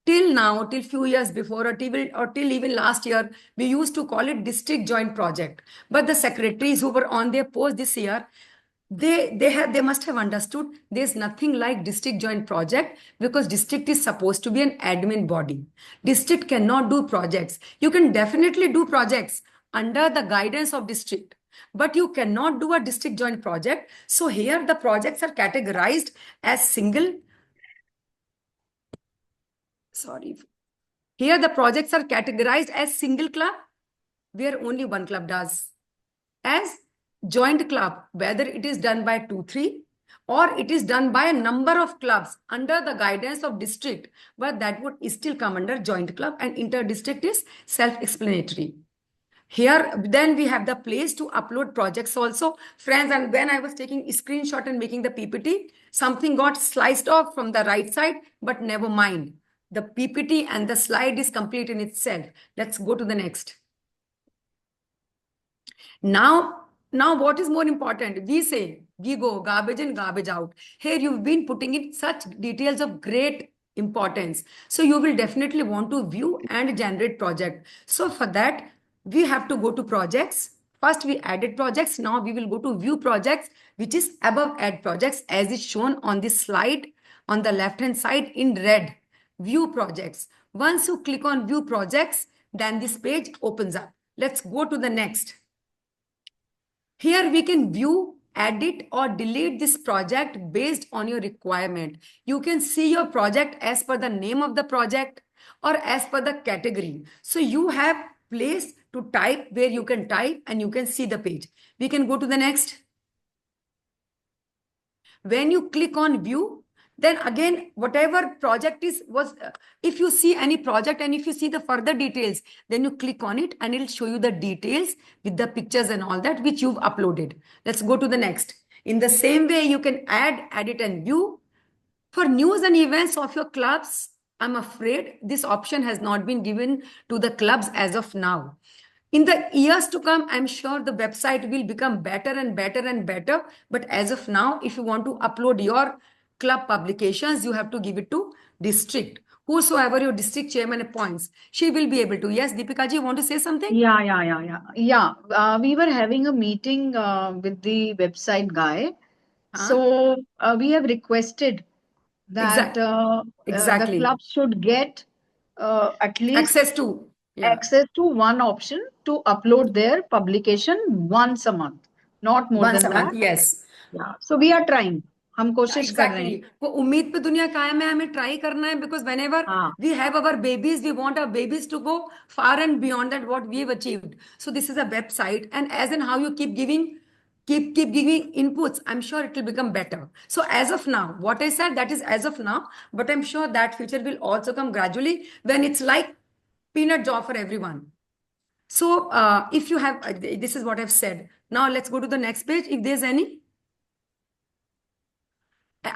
Till now, till few years before, or till even last year, we used to call it district joint project. But the secretaries who were on their post this year, they must have understood there's nothing like district joint project, because district is supposed to be an admin body. District cannot do projects. You can definitely do projects under the guidance of district, but you cannot do a district joint project. So here the projects are categorized as single. Sorry. Here the projects are categorized as single club, where only one club does, as joint club, whether it is done by 2, 3, or it is done by a number of clubs under the guidance of district, but that would still come under joint club, and inter-district is self-explanatory. Here, then we have the place to upload projects also. Friends, and when I was taking a screenshot and making the PPT, something got sliced off from the right side, but never mind. The PPT and the slide is complete in itself. Let's go to the next. Now what is more important? We say, we go garbage in, garbage out. Here you've been putting in such details of great importance. So you will definitely want to view and generate project. So for that, we have to go to projects. First, we added projects. Now we will go to view projects, which is above add projects, as is shown on this slide. on the left hand side in red, view projects. Once you click on view projects, then this page opens up. Let's go to the next. Here we can view, edit or delete this project based on your requirement. You can see your project as per the name of the project or as per the category. So you have place to type where you can type and you can see the page. We can go to the next. When you click on view, then again, whatever project if you see any project and if you see the further details, then you click on it and it'll show you the details with the pictures and all that which you've uploaded. Let's go to the next. In the same way, you can add, edit and view. For news and events of your clubs, I'm afraid this option has not been given to the clubs as of now. In the years to come, I'm sure the website will become better and better and better. But as of now, if you want to upload your club publications, you have to give it to district. Whosoever your district chairman appoints, she will be able to. Yes, Deepika ji, you want to say something? Yeah. We were having a meeting with the website guy. So we have requested that Exactly. the clubs should get at least access to one option to upload their publication once a month, not more once than a month. that. Yes. Yeah. So we are trying. हम कोशिश कर रहे हैं. Exactly. वो उम्मीद पे दुनिया कायम है, हमें ट्राई करना है because whenever we have our babies, we want our babies to go far and beyond that what we have achieved. So this is a website, and as in how you keep giving inputs, I'm sure it will become better. So as of now, what I said, that is as of now, but I'm sure that future will also come gradually when it's like peanut job for everyone. So if you have, this is what I've said. Now let's go to the next page. If there's any.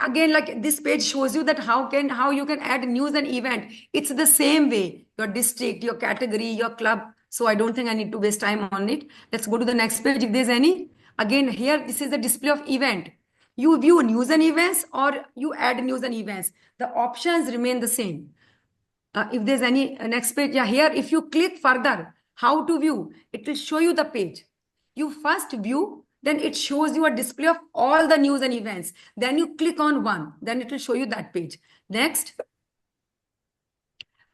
Again, like this page shows you that how you can add news and event. It's the same way, your district, your category, your club. So I don't think I need to waste time on it. Let's go to the next page if there's any. Again, here, this is the display of event. You view news and events or you add news and events. The options remain the same. If there's any next page, here, if you click further, how to view, it will show you the page. You first view, then it shows you a display of all the news and events. Then you click on one, then it will show you that page. Next.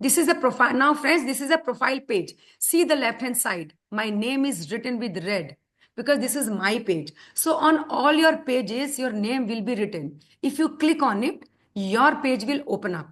This is a profile. Now, friends, this is a profile page. See the left-hand side. My name is written with red because this is my page. So on all your pages, your name will be written. If you click on it, your page will open up.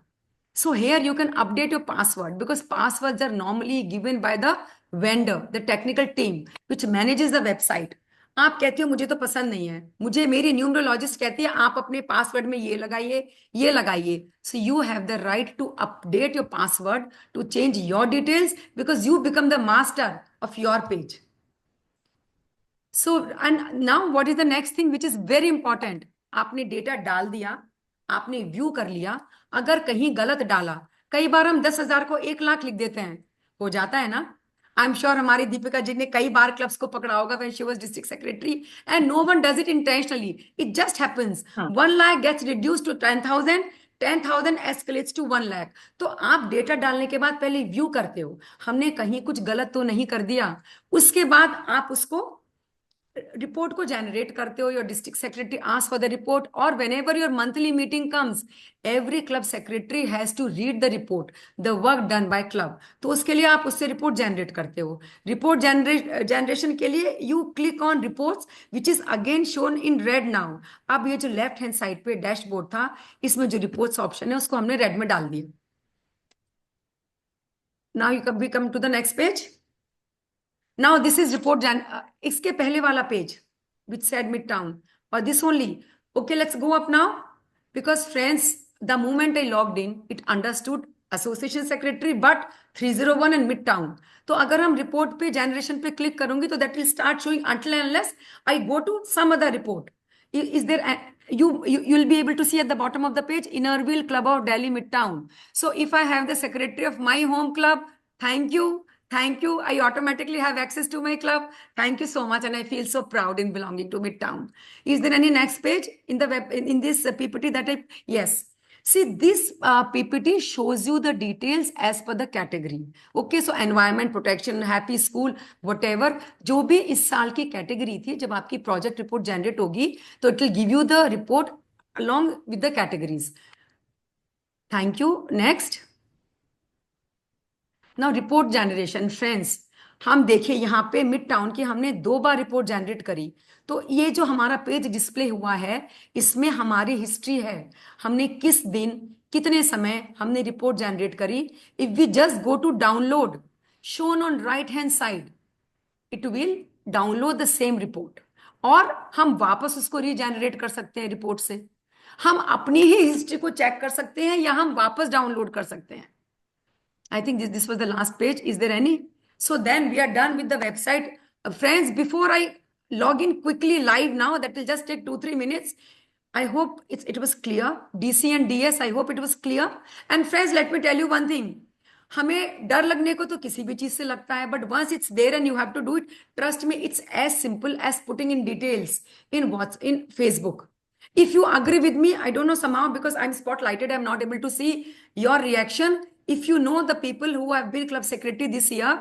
So here you can update your password because passwords are normally given by the vendor, the technical team, which manages the website. आप कहते हो मुझे तो पसंद नहीं है, मुझे मेरी न्यूमरोलॉजिस्ट कहती है आप अपने पासवर्ड में ये लगाइए. So you have the right to update your password, to change your details because you become the master of your page. So and now what is the next thing which is very important? आपने डेटा डाल दिया, आपने व्यू कर लिया, अगर कहीं गलत डाला, कई बार हम 10,000 को 1 लाख लिख देते हैं, हो जाता है ना. आई एम श्योर हमारी दीपिका जी ने कई बार क्लब्स को पकड़ा होगा when she was district secretary and no one does it intentionally. It just happens. 1 lakh gets reduced to 10,000. 10,000 escalates to 1 lakh. तो आप डेटा डालने के बाद पहले व्यू करते हो, हमने कहीं कुछ गलत तो नहीं कर दिया, उसके बाद आप उसको रिपोर्ट को जनरेट करते हो. Your district secretary ask for the report और whenever your monthly meeting comes, every club secretary has to read the report, the work done by club. तो उसके लिए आप उससे रिपोर्ट जनरेट करते हो. रिपोर्ट जनरेशन के लिए you click on reports which is again shown in red now. अब ये जो लेफ्ट हैंड साइड पे डैशबोर्ड था, इसमें जो रिपोर्ट्स ऑप्शन है उसको हमने रेड में डाल दिया. Now we come to the next page. Now this is report इसके पहले वाला page which said Midtown or this only. Okay, let's go up now because friends, the moment I logged in, it understood association secretary but 301 and Midtown. तो अगर हम report पे generation पे click करूंगी तो that will start showing until and unless I go to some other report. Is there you'll be able to see at the bottom of the page Innerville Club of Delhi Midtown. So if I have the secretary of my home club, thank you. I automatically have access to my club. Thank you so much, and I feel so proud in belonging to Midtown. Is there any next page in the web in this PPT that I? Yes. See, this PPT shows you the details as per the category. Okay, so environment protection, happy school, whatever. जो भी इस साल की कैटेगरी थी, जब आपकी प्रोजेक्ट रिपोर्ट जनरेट होगी, तो it will give you the report along with the categories. Thank you. Next. Now report generation. Friends, हम देखिए यहाँ पे मिड टाउन की हमने 2 बार रिपोर्ट जनरेट करी। तो ये जो हमारा पेज डिस्प्ले हुआ है, इसमें हमारी हिस्ट्री है, हमने किस दिन कितने समय हमने रिपोर्ट जनरेट करी। If we just go to download, shown on right hand side, it will download the same report, और हम वापस उसको रीजनरेट कर सकते हैं रिपोर्ट से। हम अपनी ही हिस्ट्री को चेक कर सकते हैं या हम वापस डाउनलोड कर सकते हैं। I think this was the last page. Is there any? So then we are done with the website. Friends, before I log in quickly live now, that will just take 2-3 minutes. I hope it was clear. DC and DS, I hope it was clear. And friends, let me tell you one thing. हमें डर लगने को तो किसी भी चीज से लगता है, but once it's there and you have to do it, trust me, it's as simple as putting in details in Facebook. If you agree with me, I don't know, somehow because I'm spotlighted, I'm not able to see your reaction. If you know the people who have been club secretary this year,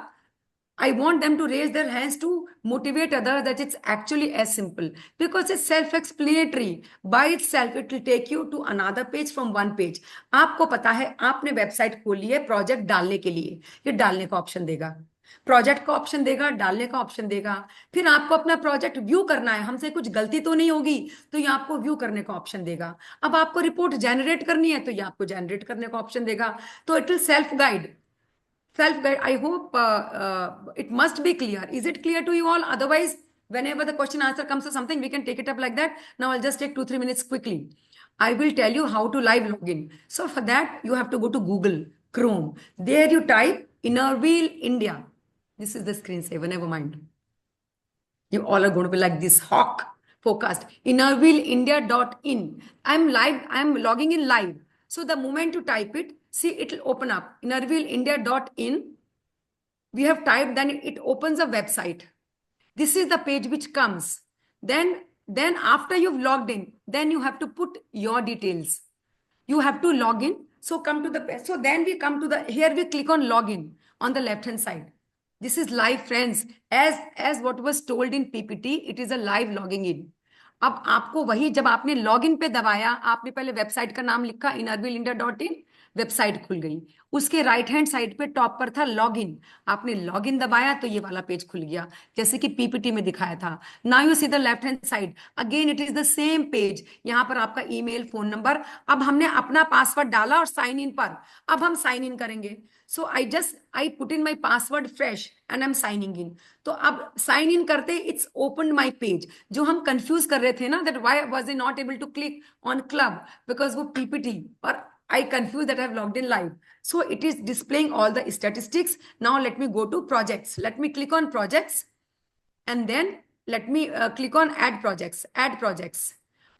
I want them to raise their hands to motivate others that it's actually as simple, because it's self-explanatory. By itself, it will take you to another page from one page. आपको पता है, आपने वेबसाइट खोली है प्रोजेक्ट डालने के लिए, ये डालने का ऑप्शन देगा, प्रोजेक्ट का ऑप्शन देगा, डालने का ऑप्शन देगा, फिर आपको अपना प्रोजेक्ट व्यू करना है, हमसे कुछ गलती तो नहीं होगी, तो ये आपको व्यू करने का ऑप्शन देगा। अब आपको रिपोर्ट जनरेट करनी है तो ये आपको जनरेट करने का ऑप्शन देगा। तो it will self guide. I hope it must be clear. Is it clear to you all? Otherwise, whenever the question answer comes to something, we can take it up like that. Now I'll just take 2-3 minutes quickly. I will tell you how to live login. So for that, you have to go to Google Chrome. There you type Innerwheel India. This is the screensaver, never mind. You all are going to be like this hawk forecast. Innerwheelindia.in. I'm live, I'm logging in live. So the moment you type it, see, it will open up. Innerwheelindia.in. We have typed, then it opens a website. This is the page which comes. Then after you've logged in, then you have to put your details. You have to log in. So come to the page. So then we come to the, here we click on login on the left hand side. This is live, friends. As what was told in PPT, it is a live logging in. अब आपको वही, जब आपने लॉगिन पे दबाया, आपने पहले वेबसाइट का नाम लिखा innerwheelindia.in, वेबसाइट खुल गई। उसके राइट हैंड साइड पे टॉप पर था लॉगिन, आपने लॉगिन दबाया तो ये वाला पेज खुल गया, जैसे कि पीपीटी में दिखाया था। Now you see the left hand side, again it is the same page. यहाँ पर आपका ईमेल, फोन नंबर। अब हमने अपना पासवर्ड डाला और साइन इन पर, अब हम साइन इन करेंगे। So I put in my password fresh and I am signing in. तो अब साइन इन करते इट्स ओपन माई पेज। जो हम कंफ्यूज कर रहे थे ना, that why was I not able to click on club, because वो पीपीटी, और I confused that I have logged in live. So it is displaying all the statistics. Now let me go to projects. Let me click on projects and then let me click on add projects. Add projects.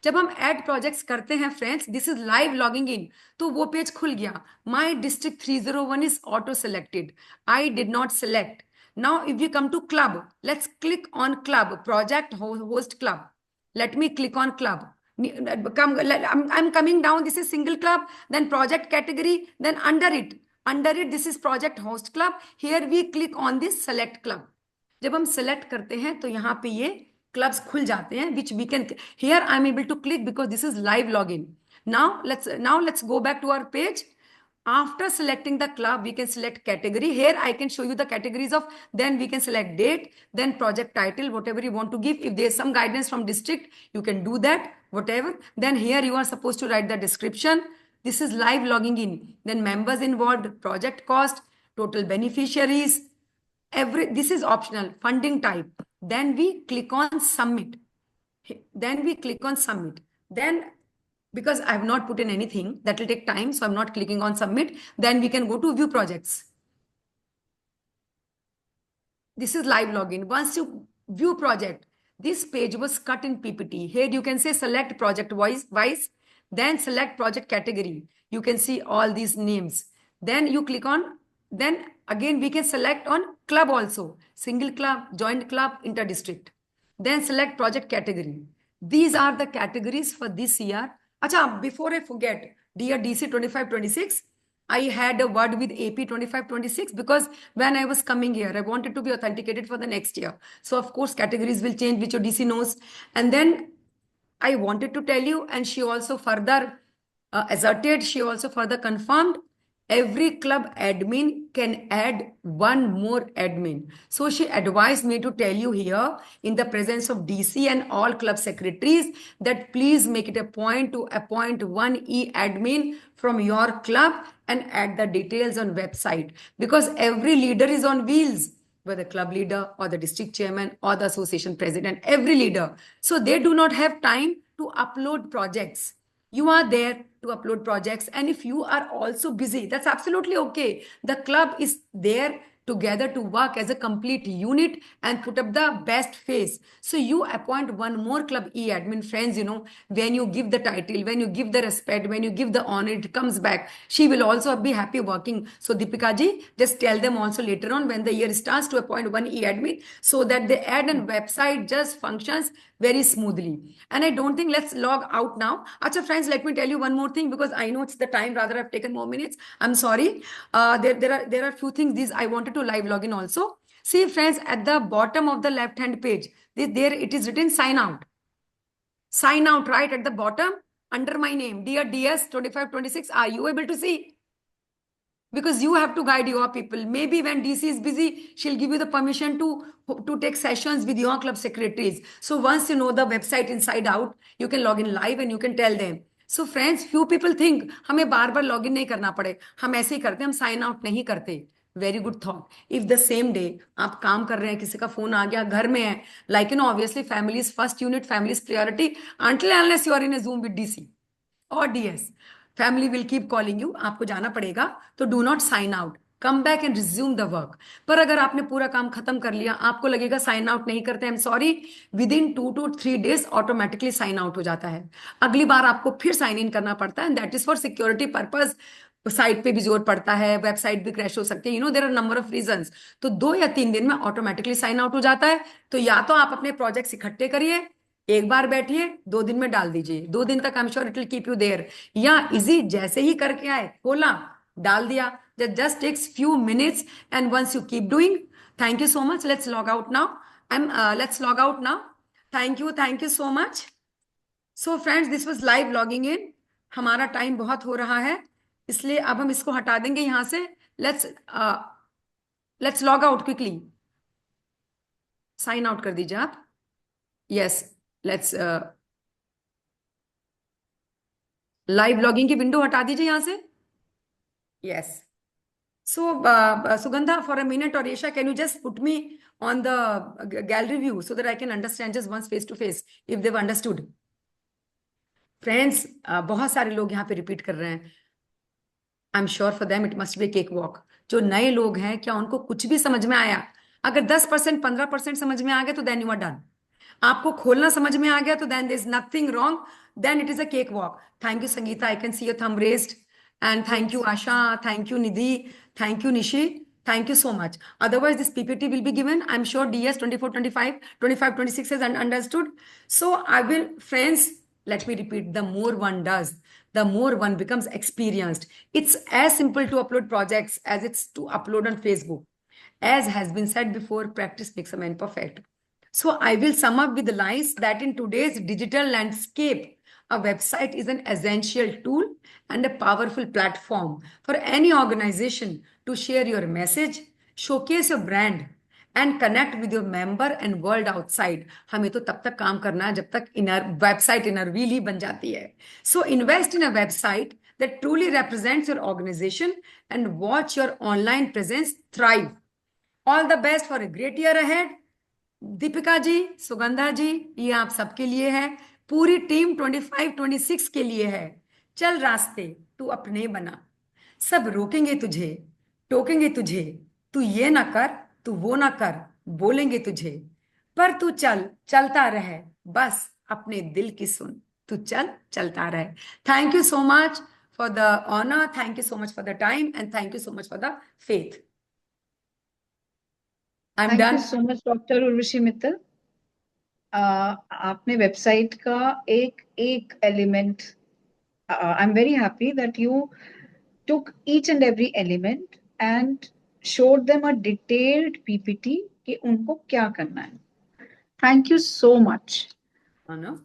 जब हम add projects करते हैं friends, this is live logging in. तो वो पेज खुल गया. My district 301 is auto selected. I did not select. Now if we come to club, let's click on club, project host club. Let me click on club. I'm coming down. This is single club, then project category, then under it this is project host club. Here we click on this select club. जब हम select करते हैं तो यहाँ पे ये clubs खुल जाते हैं, which we can, here I'm able to click because this is live login. Now let's go back to our page. After selecting the club, we can select category. Here I can show you the categories of, then we can select date, then project title, whatever you want to give. If there's some guidance from district, you can do that, whatever. Then here you are supposed to write the description. This is live logging in. Then members involved, project cost, total beneficiaries, this is optional, funding type. Then we click on submit. Then because I have not put in anything, that will take time, so I'm not clicking on submit. Then we can go to view projects. This is live login. Once you view project, this page was cut in PPT. Here you can say select project wise, then select project category. You can see all these names. Then you click on, then again we can select on club also. Single club, joint club, inter-district. Then select project category. These are the categories for this year. Acha, before I forget, dear DC 25-26, I had a word with AP 25-26 because when I was coming here, I wanted to be authenticated for the next year. So of course, categories will change, which your DC knows. And then I wanted to tell you, and she also further asserted. She also further confirmed every club admin can add one more admin. So she advised me to tell you here in the presence of DC and all club secretaries that please make it a point to appoint one e-admin from your club and add the details on website, because every leader is on wheels, whether club leader or the district chairman or the association president, every leader. So they do not have time to upload projects. You are there to upload projects, and if you are also busy, that's absolutely okay. The club is there together to work as a complete unit and put up the best face. So you appoint one more club e-admin. Friends, you know, when you give the title, when you give the respect, when you give the honor, it comes back. She will also be happy working. So Deepika ji, just tell them also later on when the year starts to appoint one e-admin, so that the ad and website just functions very smoothly. And I don't think, let's log out now. Acha friends, let me tell you one more thing, because I know it's the time, rather I've taken more minutes. I'm sorry. There are few things these I wanted to live log in also. See friends, at the bottom of the left hand page, there it is written sign out. Sign out right at the bottom under my name, dear DS 2526. Are you able to see? Because you have to guide your people. Maybe when DC is busy, she'll give you the permission to take sessions with your club secretaries. So once you know the website inside out, you can log in live and you can tell them. So friends, few people think हमें बार-बार login नहीं करना पड़े. हम ऐसे ही करते हैं, हम sign out नहीं करते. Very good thought. If the same day आप काम कर रहे हैं, किसी का फोन आ गया, घर में है, like you know, obviously family is first unit, family is priority until unless you are in a Zoom with DC or DS. Family will keep calling you. आपको जाना पड़ेगा, तो do not sign out. Come back and resume the work. पर अगर आपने पूरा काम खत्म कर लिया, आपको लगेगा साइन आउट नहीं करते, I'm sorry, within 2 to 3 days automatically sign out हो जाता है. अगली बार आपको फिर साइन इन करना पड़ता है, and that is for security purpose. Site पे भी जोर पड़ता है, वेबसाइट भी क्रैश हो सकती है, you know there are number of reasons. तो 2 या 3 दिन में ऑटोमेटिकली साइन आउट हो जाता है. तो या तो आप अपने प्रोजेक्ट्स इकट्ठे करिए, एक बार बैठिए, 2 दिन में डाल दीजिए, 2 दिन तक I am sure it will keep you there. या इजी जैसे ही करके आए, खोला, डाल दिया, that just takes few minutes, and once you keep doing. Thank you so much. Let's log out now. Let's log out now. Thank you so much. So friends, this was live logging in. हमारा टाइम बहुत हो रहा है, इसलिए अब हम इसको हटा देंगे यहां से. let's log out quickly. Sign out कर दीजिए आप. यस, लेट्स लाइव लॉगिंग की विंडो हटा दीजिए यहां से. Yes. So, Sugandha, for a minute, or Resha, can you just put me on the gallery view so that I can understand just once face to face if they've understood? Friends, बहुत सारे लोग यहाँ पे रिपीट कर रहे हैं. I'm sure for them it must be a cakewalk. जो नए लोग हैं, क्या उनको कुछ भी समझ में आया? अगर 10%, 15% समझ में आ गया तो then you are done. आपको खोलना समझ में आ गया तो then there's nothing wrong. Then it is a cakewalk. Thank you, Sangeeta. I can see your thumb raised. And thank you, Asha. Thank you, Nidhi. Thank you, Nishi. Thank you so much. Otherwise, this PPT will be given. I'm sure DS 24, 25, 25, 26 has understood. So I will, friends, let me repeat. The more one does, the more one becomes experienced. It's as simple to upload projects as it's to upload on Facebook. As has been said before, practice makes a man perfect. So I will sum up with the lines that in today's digital landscape, a website is an essential tool and a powerful platform for any organization to share your message, showcase your brand, and connect with your member and world outside. हमें तो तब तक काम करना है जब तक website inner wheel ही बन जाती है. So invest in a website that truly represents your organization and watch your online presence thrive. All the best for a great year ahead. Deepika ji, Sugandha जी, ये आप सबके लिए है. पूरी टीम 25-26 के लिए है. चल रास्ते तू अपने बना, सब रोकेंगे तुझे, टोकेंगे तुझे, तू ये ना कर, तू वो ना कर, बोलेंगे तुझे, पर तू चल, चलता रहे, बस अपने दिल की सुन, तू चल, चलता रहे. Thank you so much for the honor, thank you so much for the time, and thank you so much for the faith. I'm Thank done. you so much, Dr. Urvashi Mittal. आपने वेबसाइट का एक element, I'm very happy that you took each and every element and showed them a detailed PPT कि उनको क्या करना है. Thank you so much. No?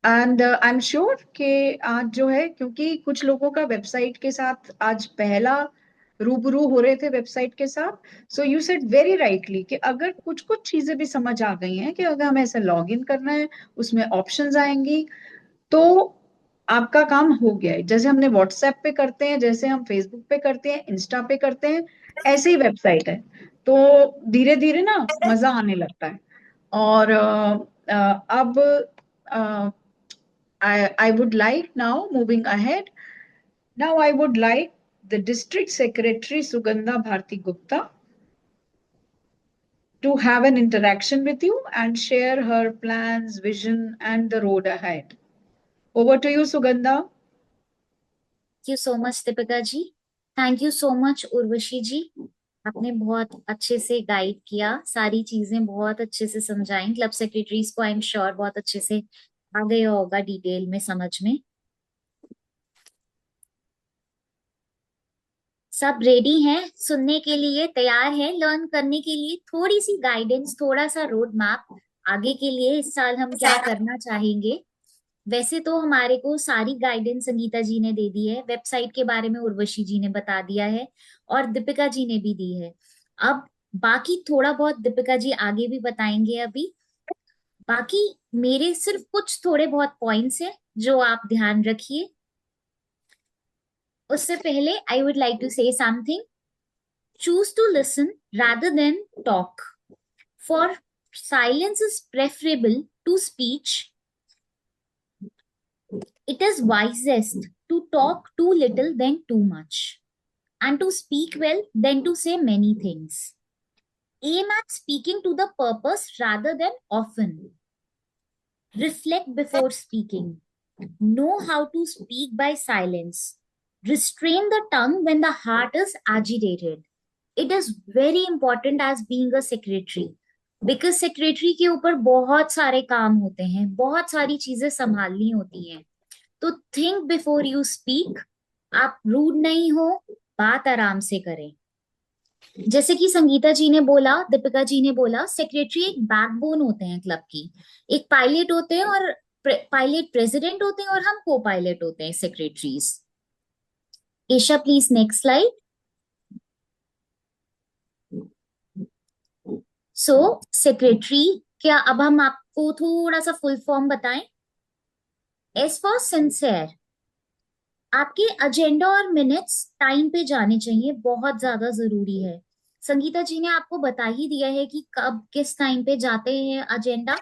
And I am sure कि आज जो है, क्योंकि कुछ लोगों का वेबसाइट के साथ आज पहला रूबरू हो रहे थे वेबसाइट के साथ, so you said very rightly कि अगर कुछ कुछ चीजें भी समझ आ गई हैं कि अगर हमें ऐसे लॉग इन करना है, उसमें ऑप्शंस आएंगी, तो आपका काम हो गया है। जैसे हमने व्हाट्सएप पे करते हैं, जैसे हम फेसबुक पे करते हैं, इंस्टा पे करते हैं, ऐसे ही वेबसाइट है। तो धीरे धीरे ना मजा आने लगता है। और अब I would like now, moving ahead, now I would like the District Secretary Sugandha Bharti Gupta to have an interaction with you and share her plans, vision, and the road ahead. Over to you, Sugandha. Thank you so much Deepika ji. Thank you so much Urvashi ji. आपने बहुत अच्छे से गाइड किया, सारी चीजें बहुत अच्छे से समझाई। क्लब सेक्रेटरीज को आई एम श्योर बहुत अच्छे से आ गया होगा डिटेल में समझ में। सब रेडी हैं सुनने के लिए, तैयार हैं लर्न करने के लिए। थोड़ी सी गाइडेंस, थोड़ा सा रोड मैप आगे के लिए, इस साल हम क्या करना चाहेंगे। वैसे तो हमारे को सारी गाइडेंस संगीता जी ने दे दी है, वेबसाइट के बारे में उर्वशी जी ने बता दिया है और दीपिका जी ने भी दी है। अब बाकी थोड़ा बहुत दीपिका जी आगे भी बताएंगे। अभी बाकी मेरे सिर्फ कुछ थोड़े बहुत पॉइंट्स हैं जो आप ध्यान रखिए। उससे पहले I would like to say something. Choose to listen rather than talk, for silence is preferable to speech. It is wisest to talk too little than too much, and to speak well than to say many things. Aim at speaking to the purpose rather than often. Reflect before speaking. Know how to speak by silence. Restrain the tongue when the heart is agitated. It is very important as being a secretary, because secretary के ऊपर बहुत सारे काम होते हैं, बहुत सारी चीजें संभालनी होती हैं। तो थिंक बिफोर यू स्पीक। आप रूड नहीं हो, बात आराम से करें। जैसे कि संगीता जी ने बोला, दीपिका जी ने बोला, सेक्रेटरी एक बैकबोन होते हैं क्लब की। एक पायलट होते हैं और पायलट प्रेसिडेंट होते हैं और हम को पायलट होते हैं secretaries. Isha please next slide. So secretary, क्या अब हम आपको थोड़ा सा फुल फॉर्म बताएं। एस फॉर सिंसियर, आपके एजेंडा और मिनट्स टाइम पे जाने चाहिए, बहुत ज्यादा जरूरी है। संगीता जी ने आपको बता ही दिया है कि कब किस टाइम पे जाते हैं एजेंडा,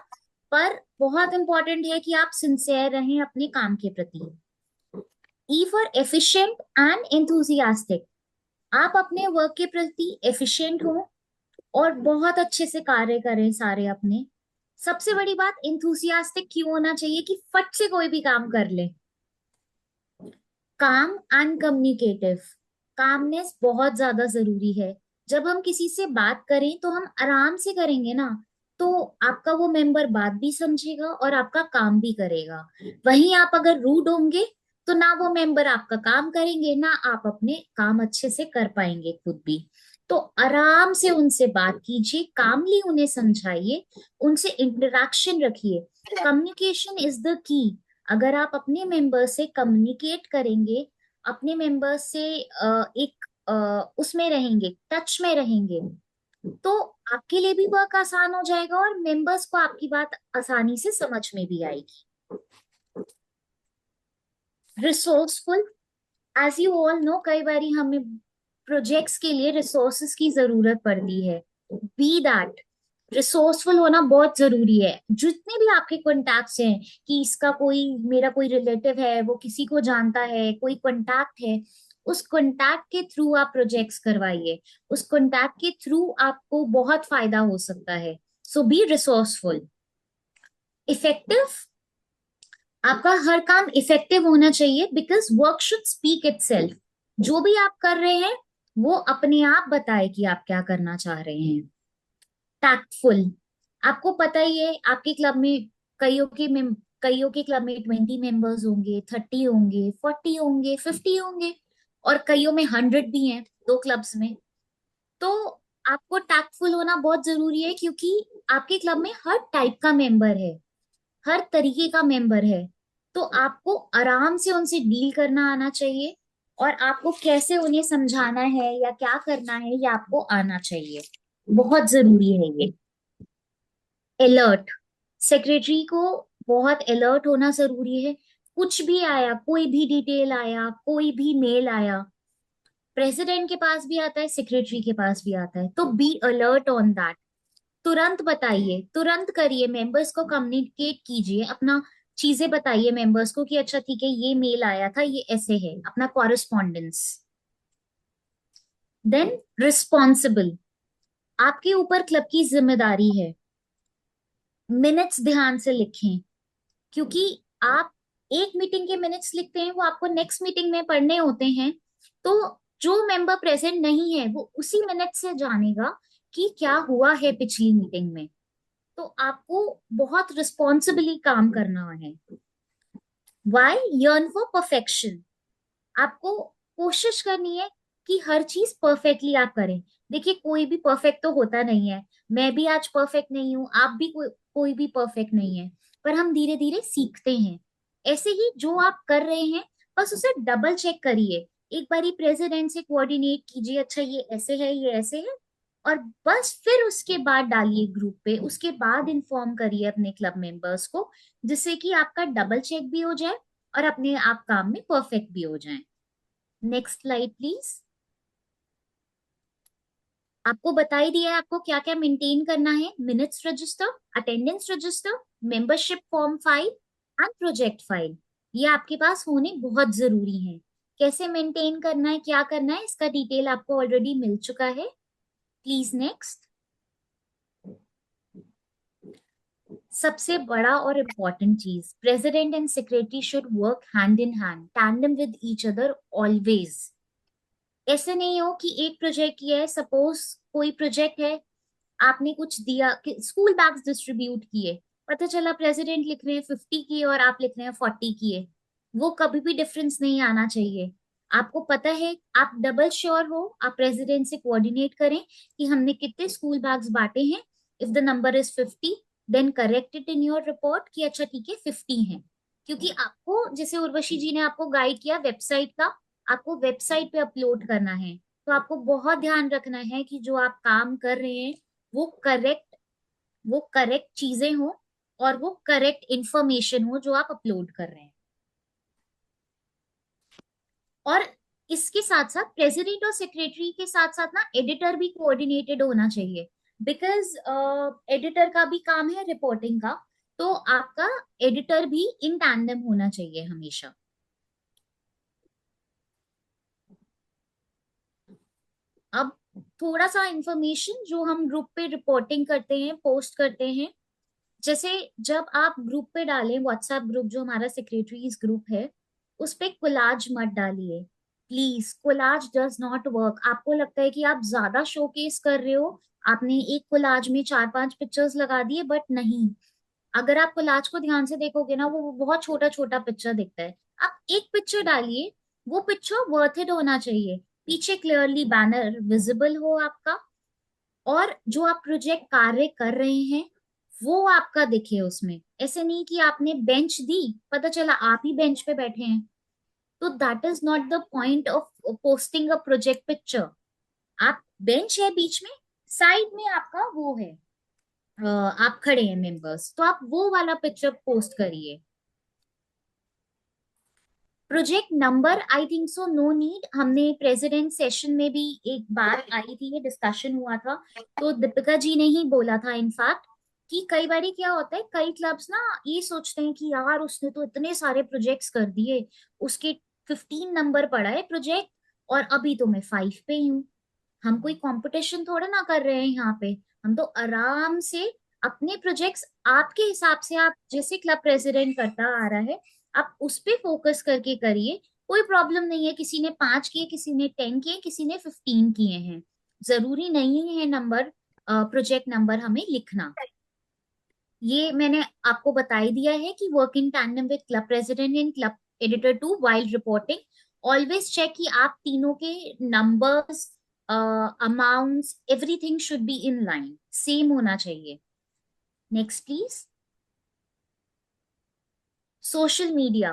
पर बहुत इंपॉर्टेंट है कि आप सिंसियर रहें अपने काम के प्रति। E for efficient and enthusiastic, आप अपने वर्क के प्रति एफिशिएंट हो और बहुत अच्छे से कार्य करें सारे अपने। सबसे बड़ी बात एंथुसियास्टिक क्यों होना चाहिए कि फट से कोई भी काम कर ले। काम एंड कम्युनिकेटिव, कामनेस बहुत ज्यादा जरूरी है। जब हम किसी से बात करें तो हम आराम से करेंगे ना, तो आपका वो मेंबर बात भी समझेगा और आपका काम भी करेगा। वहीं आप अगर रूड होंगे तो ना वो मेंबर आपका काम करेंगे, ना आप अपने काम अच्छे से कर पाएंगे खुद भी। तो आराम से उनसे बात कीजिए, कामली उन्हें समझाइए, उनसे इंटरेक्शन रखिए। Communication is the key. अगर आप अपने मेंबर से कम्युनिकेट करेंगे, अपने मेंबर से एक उसमें रहेंगे, टच में रहेंगे, तो आपके लिए भी वर्क आसान हो जाएगा और मेंबर्स को आपकी बात आसानी से समझ में भी आएगी। Resourceful, as you all know, कई बार हमें प्रोजेक्ट्स के लिए रिसोर्सेस की जरूरत पड़ती है। बी दैट, रिसोर्सफुल होना बहुत जरूरी है। जितने भी आपके कॉन्टैक्ट्स हैं, कि इसका कोई, मेरा कोई रिलेटिव है, वो किसी को जानता है, कोई कॉन्टैक्ट है, उस कॉन्टैक्ट के थ्रू आप प्रोजेक्ट्स करवाइए। उस कॉन्टैक्ट के थ्रू आपको बहुत फायदा हो सकता है। सो बी रिसोर्सफुल। इफेक्टिव, आपका हर काम इफेक्टिव होना चाहिए, because work should speak itself. जो भी आप कर रहे हैं वो अपने आप बताए कि आप क्या करना चाह रहे हैं। टैक्टफुल, आपको पता ही है आपके क्लब में कईयों के क्लब में 20 मेंबर्स होंगे, 30 होंगे, 40 होंगे, 50 होंगे और कईयों में 100 भी हैं दो क्लब्स में। तो आपको टैक्टफुल होना बहुत जरूरी है, क्योंकि आपके क्लब में हर टाइप का मेंबर है। हर तरीके का मेंबर है, तो आपको आराम से उनसे डील करना आना चाहिए और आपको कैसे उन्हें समझाना है या क्या करना है ये आपको आना चाहिए। बहुत जरूरी है ये। अलर्ट, सेक्रेटरी को बहुत अलर्ट होना जरूरी है। कुछ भी आया, कोई भी डिटेल आया, कोई भी मेल आया, प्रेसिडेंट के पास भी आता है, सेक्रेटरी के पास भी आता है, तो बी अलर्ट ऑन दैट। तुरंत बताइए, तुरंत करिए, मेंबर्स को कम्युनिकेट कीजिए, अपना चीजें बताइए मेंबर्स को कि अच्छा ठीक है ये मेल आया था, ये ऐसे है, अपना कॉरेस्पॉन्डेंस। देन रिस्पॉन्सिबल, आपके ऊपर क्लब की जिम्मेदारी है। मिनट्स ध्यान से लिखें, क्योंकि आप एक मीटिंग के मिनट्स लिखते हैं, वो आपको नेक्स्ट मीटिंग में पढ़ने होते हैं, तो जो मेंबर प्रेजेंट नहीं है वो उसी मिनट से जानेगा कि क्या हुआ है पिछली मीटिंग में। तो आपको बहुत रिस्पॉन्सिबली काम करना है। वाई यर्न फॉर परफेक्शन, आपको कोशिश करनी है कि हर चीज परफेक्टली आप करें। देखिए कोई भी परफेक्ट तो होता नहीं है, मैं भी आज परफेक्ट नहीं हूँ, आप भी कोई भी परफेक्ट नहीं है, पर हम धीरे धीरे सीखते हैं। ऐसे ही जो आप कर रहे हैं बस उसे डबल चेक करिए, एक बारी प्रेसिडेंट से कोऑर्डिनेट कीजिए, अच्छा ये ऐसे है, ये ऐसे है, और बस फिर उसके बाद डालिए ग्रुप पे, उसके बाद इन्फॉर्म करिए अपने क्लब मेंबर्स को, जिससे कि आपका डबल चेक भी हो जाए और अपने आप काम में परफेक्ट भी हो जाए। Next slide please. आपको बता ही दिया है आपको क्या क्या मेंटेन करना है। Minutes register, attendance register, membership form file and project file, ये आपके पास होने बहुत जरूरी है। कैसे मेंटेन करना है, क्या करना है, इसका डिटेल आपको ऑलरेडी मिल चुका है। Please next. सबसे बड़ा और इम्पोर्टेंट चीज, president and secretary should work hand in hand, tandem with each other always. ऐसे नहीं हो कि एक प्रोजेक्ट किया है, सपोज कोई प्रोजेक्ट है, आपने कुछ दिया कि स्कूल बैग्स डिस्ट्रीब्यूट किए, पता चला प्रेसिडेंट लिख रहे हैं 50 की और आप लिख रहे हैं 40 की है, वो कभी भी डिफरेंस नहीं आना चाहिए। आपको पता है, आप डबल श्योर हो, आप प्रेसिडेंट से कोऑर्डिनेट करें कि हमने कितने स्कूल बैग्स बांटे हैं। If the number is 50 then correct it in your report कि अच्छा ठीक है 50 है। क्योंकि आपको, जैसे उर्वशी जी ने आपको गाइड किया वेबसाइट का, आपको वेबसाइट पे अपलोड करना है, तो आपको बहुत ध्यान रखना है कि जो आप काम कर रहे हैं वो करेक्ट चीजें हो और वो करेक्ट इंफॉर्मेशन हो जो आप अपलोड कर रहे हैं। और इसके साथ साथ प्रेसिडेंट और सेक्रेटरी के साथ साथ ना एडिटर भी कोऑर्डिनेटेड होना चाहिए, बिकॉज एडिटर का भी काम है रिपोर्टिंग का, तो आपका एडिटर भी इन टैंडम होना चाहिए हमेशा। अब थोड़ा सा इंफॉर्मेशन जो हम ग्रुप पे रिपोर्टिंग करते हैं, पोस्ट करते हैं, जैसे जब आप ग्रुप पे डालें, व्हाट्सएप ग्रुप जो हमारा सेक्रेटरीज ग्रुप है, उस पे कोलाज मत डालिए please. Collage does not work. आपको लगता है कि आप ज्यादा शोकेस कर रहे हो, आपने एक कोलाज में 4-5 पिक्चर्स लगा दिए, बट नहीं, अगर आप कोलाज को ध्यान से देखोगे ना, वो बहुत छोटा छोटा पिक्चर दिखता है। आप एक पिक्चर डालिए, वो पिक्चर वर्थ इट होना चाहिए, पीछे क्लियरली बैनर विजिबल हो आपका, और जो आप प्रोजेक्ट कार्य कर रहे हैं वो आपका दिखे उसमें। ऐसे नहीं कि आपने बेंच दी, पता चला आप ही बेंच पे बैठे हैं, तो that is not the point of posting a project picture. आप बेंच है बीच में, साइड में आपका वो है, आप खड़े हैं मेंबर्स, तो आप वो वाला पिक्चर पोस्ट करिए। Project number I think so no need, हमने प्रेसिडेंट सेशन में भी एक बात आई थी, ये डिस्कशन हुआ था, तो दीपिका जी ने ही बोला था इनफैक्ट कि कई बार क्या होता है, कई क्लब्स ना ये सोचते हैं कि यार उसने तो इतने सारे प्रोजेक्ट्स कर दिए, उसके 15 नंबर पड़ा है प्रोजेक्ट और अभी तो मैं 5 पे ही हूँ। हम कोई कंपटीशन थोड़ा ना कर रहे हैं यहाँ पे, हम तो आराम से अपने प्रोजेक्ट्स आपके हिसाब से, आप जैसे क्लब प्रेसिडेंट करता आ रहा है आप उस पे फोकस करके करिए। कोई प्रॉब्लम नहीं है, किसी ने 5 किए, किसी ने 10 किए, किसी ने 15 किए हैं, जरूरी नहीं है नंबर, प्रोजेक्ट नंबर हमें लिखना। ये मैंने आपको बता ही दिया है कि work in tandem with club president and club editor to while reporting. Always check कि आप तीनों के numbers, amounts, everything should be in line, same होना चाहिए। Next please. सोशल मीडिया,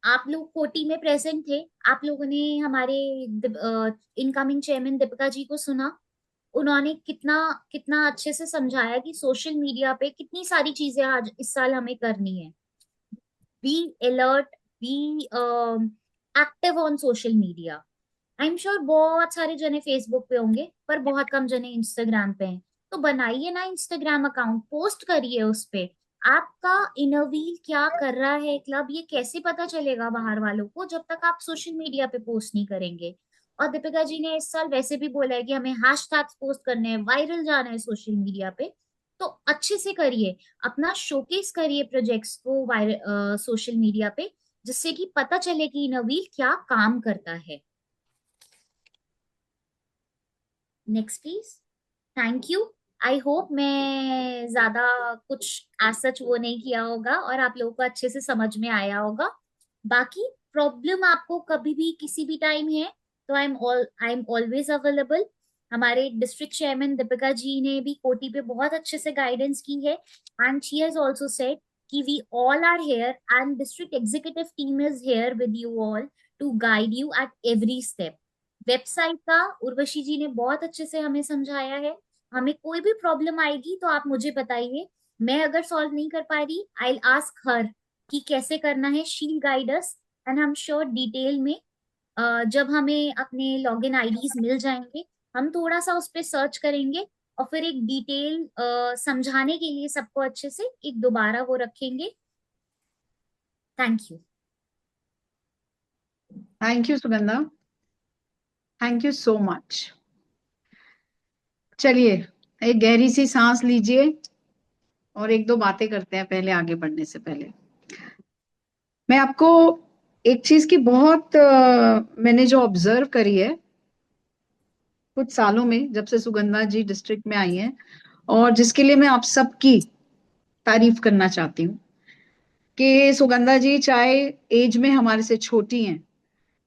आप लोग कोटी में प्रेजेंट थे, आप लोगों ने हमारे इनकमिंग चेयरमैन दीपिका जी को सुना। उन्होंने कितना कितना अच्छे से समझाया कि सोशल मीडिया पे कितनी सारी चीजें आज इस साल हमें करनी है। Be alert, be active on social media. I am sure बहुत सारे जने फेसबुक पे होंगे, पर बहुत कम जने इंस्टाग्राम पे हैं। तो बनाइए ना इंस्टाग्राम अकाउंट, पोस्ट करिए उस पे। आपका इनर व्हील क्या कर रहा है क्लब, ये कैसे पता चलेगा बाहर वालों को जब तक आप सोशल मीडिया पे पोस्ट नहीं करेंगे। और दीपिका जी ने इस साल वैसे भी बोला है कि हमें हैशटैग्स पोस्ट करने हैं, वायरल जाना है सोशल मीडिया पे। तो अच्छे से करिए, अपना शोकेस करिए प्रोजेक्ट्स को वायरल सोशल मीडिया पे, जिससे कि पता चले कि इनर व्हील क्या काम करता है। Next please. Thank you. I hope मैं ज्यादा कुछ एज सच वो नहीं किया होगा और आप लोगों को अच्छे से समझ में आया होगा। बाकी प्रॉब्लम आपको कभी भी किसी भी टाइम है तो आई एम ऑलवेज अवेलेबल। हमारे डिस्ट्रिक्ट चेयरमैन दीपिका जी ने भी कोटी पे बहुत अच्छे से गाइडेंस की है, and she has also said कि we all are here and district executive team is here with you all to guide you at every step. Website का उर्वशी जी ने बहुत अच्छे से हमें समझाया है। हमें कोई भी प्रॉब्लम आएगी तो आप मुझे बताइए, मैं अगर सॉल्व नहीं कर पा रही आई विल आस्क हर कि कैसे करना है। She guide us, and I am sure detail में जब हमें अपने लॉगिन आईडीज मिल जाएंगे, हम थोड़ा सा उस पर सर्च करेंगे और फिर एक डिटेल समझाने के लिए सबको अच्छे से एक दोबारा वो रखेंगे। Thank you. Thank you Sugandha, thank you so much. चलिए एक गहरी सी सांस लीजिए और एक दो बातें करते हैं पहले आगे बढ़ने से पहले। मैं आपको एक चीज की बहुत मैंने जो ऑब्जर्व करी है कुछ सालों में, जब से सुगंधा जी डिस्ट्रिक्ट में आई हैं, और जिसके लिए मैं आप सबकी तारीफ करना चाहती हूँ कि सुगंधा जी चाहे एज में हमारे से छोटी हैं,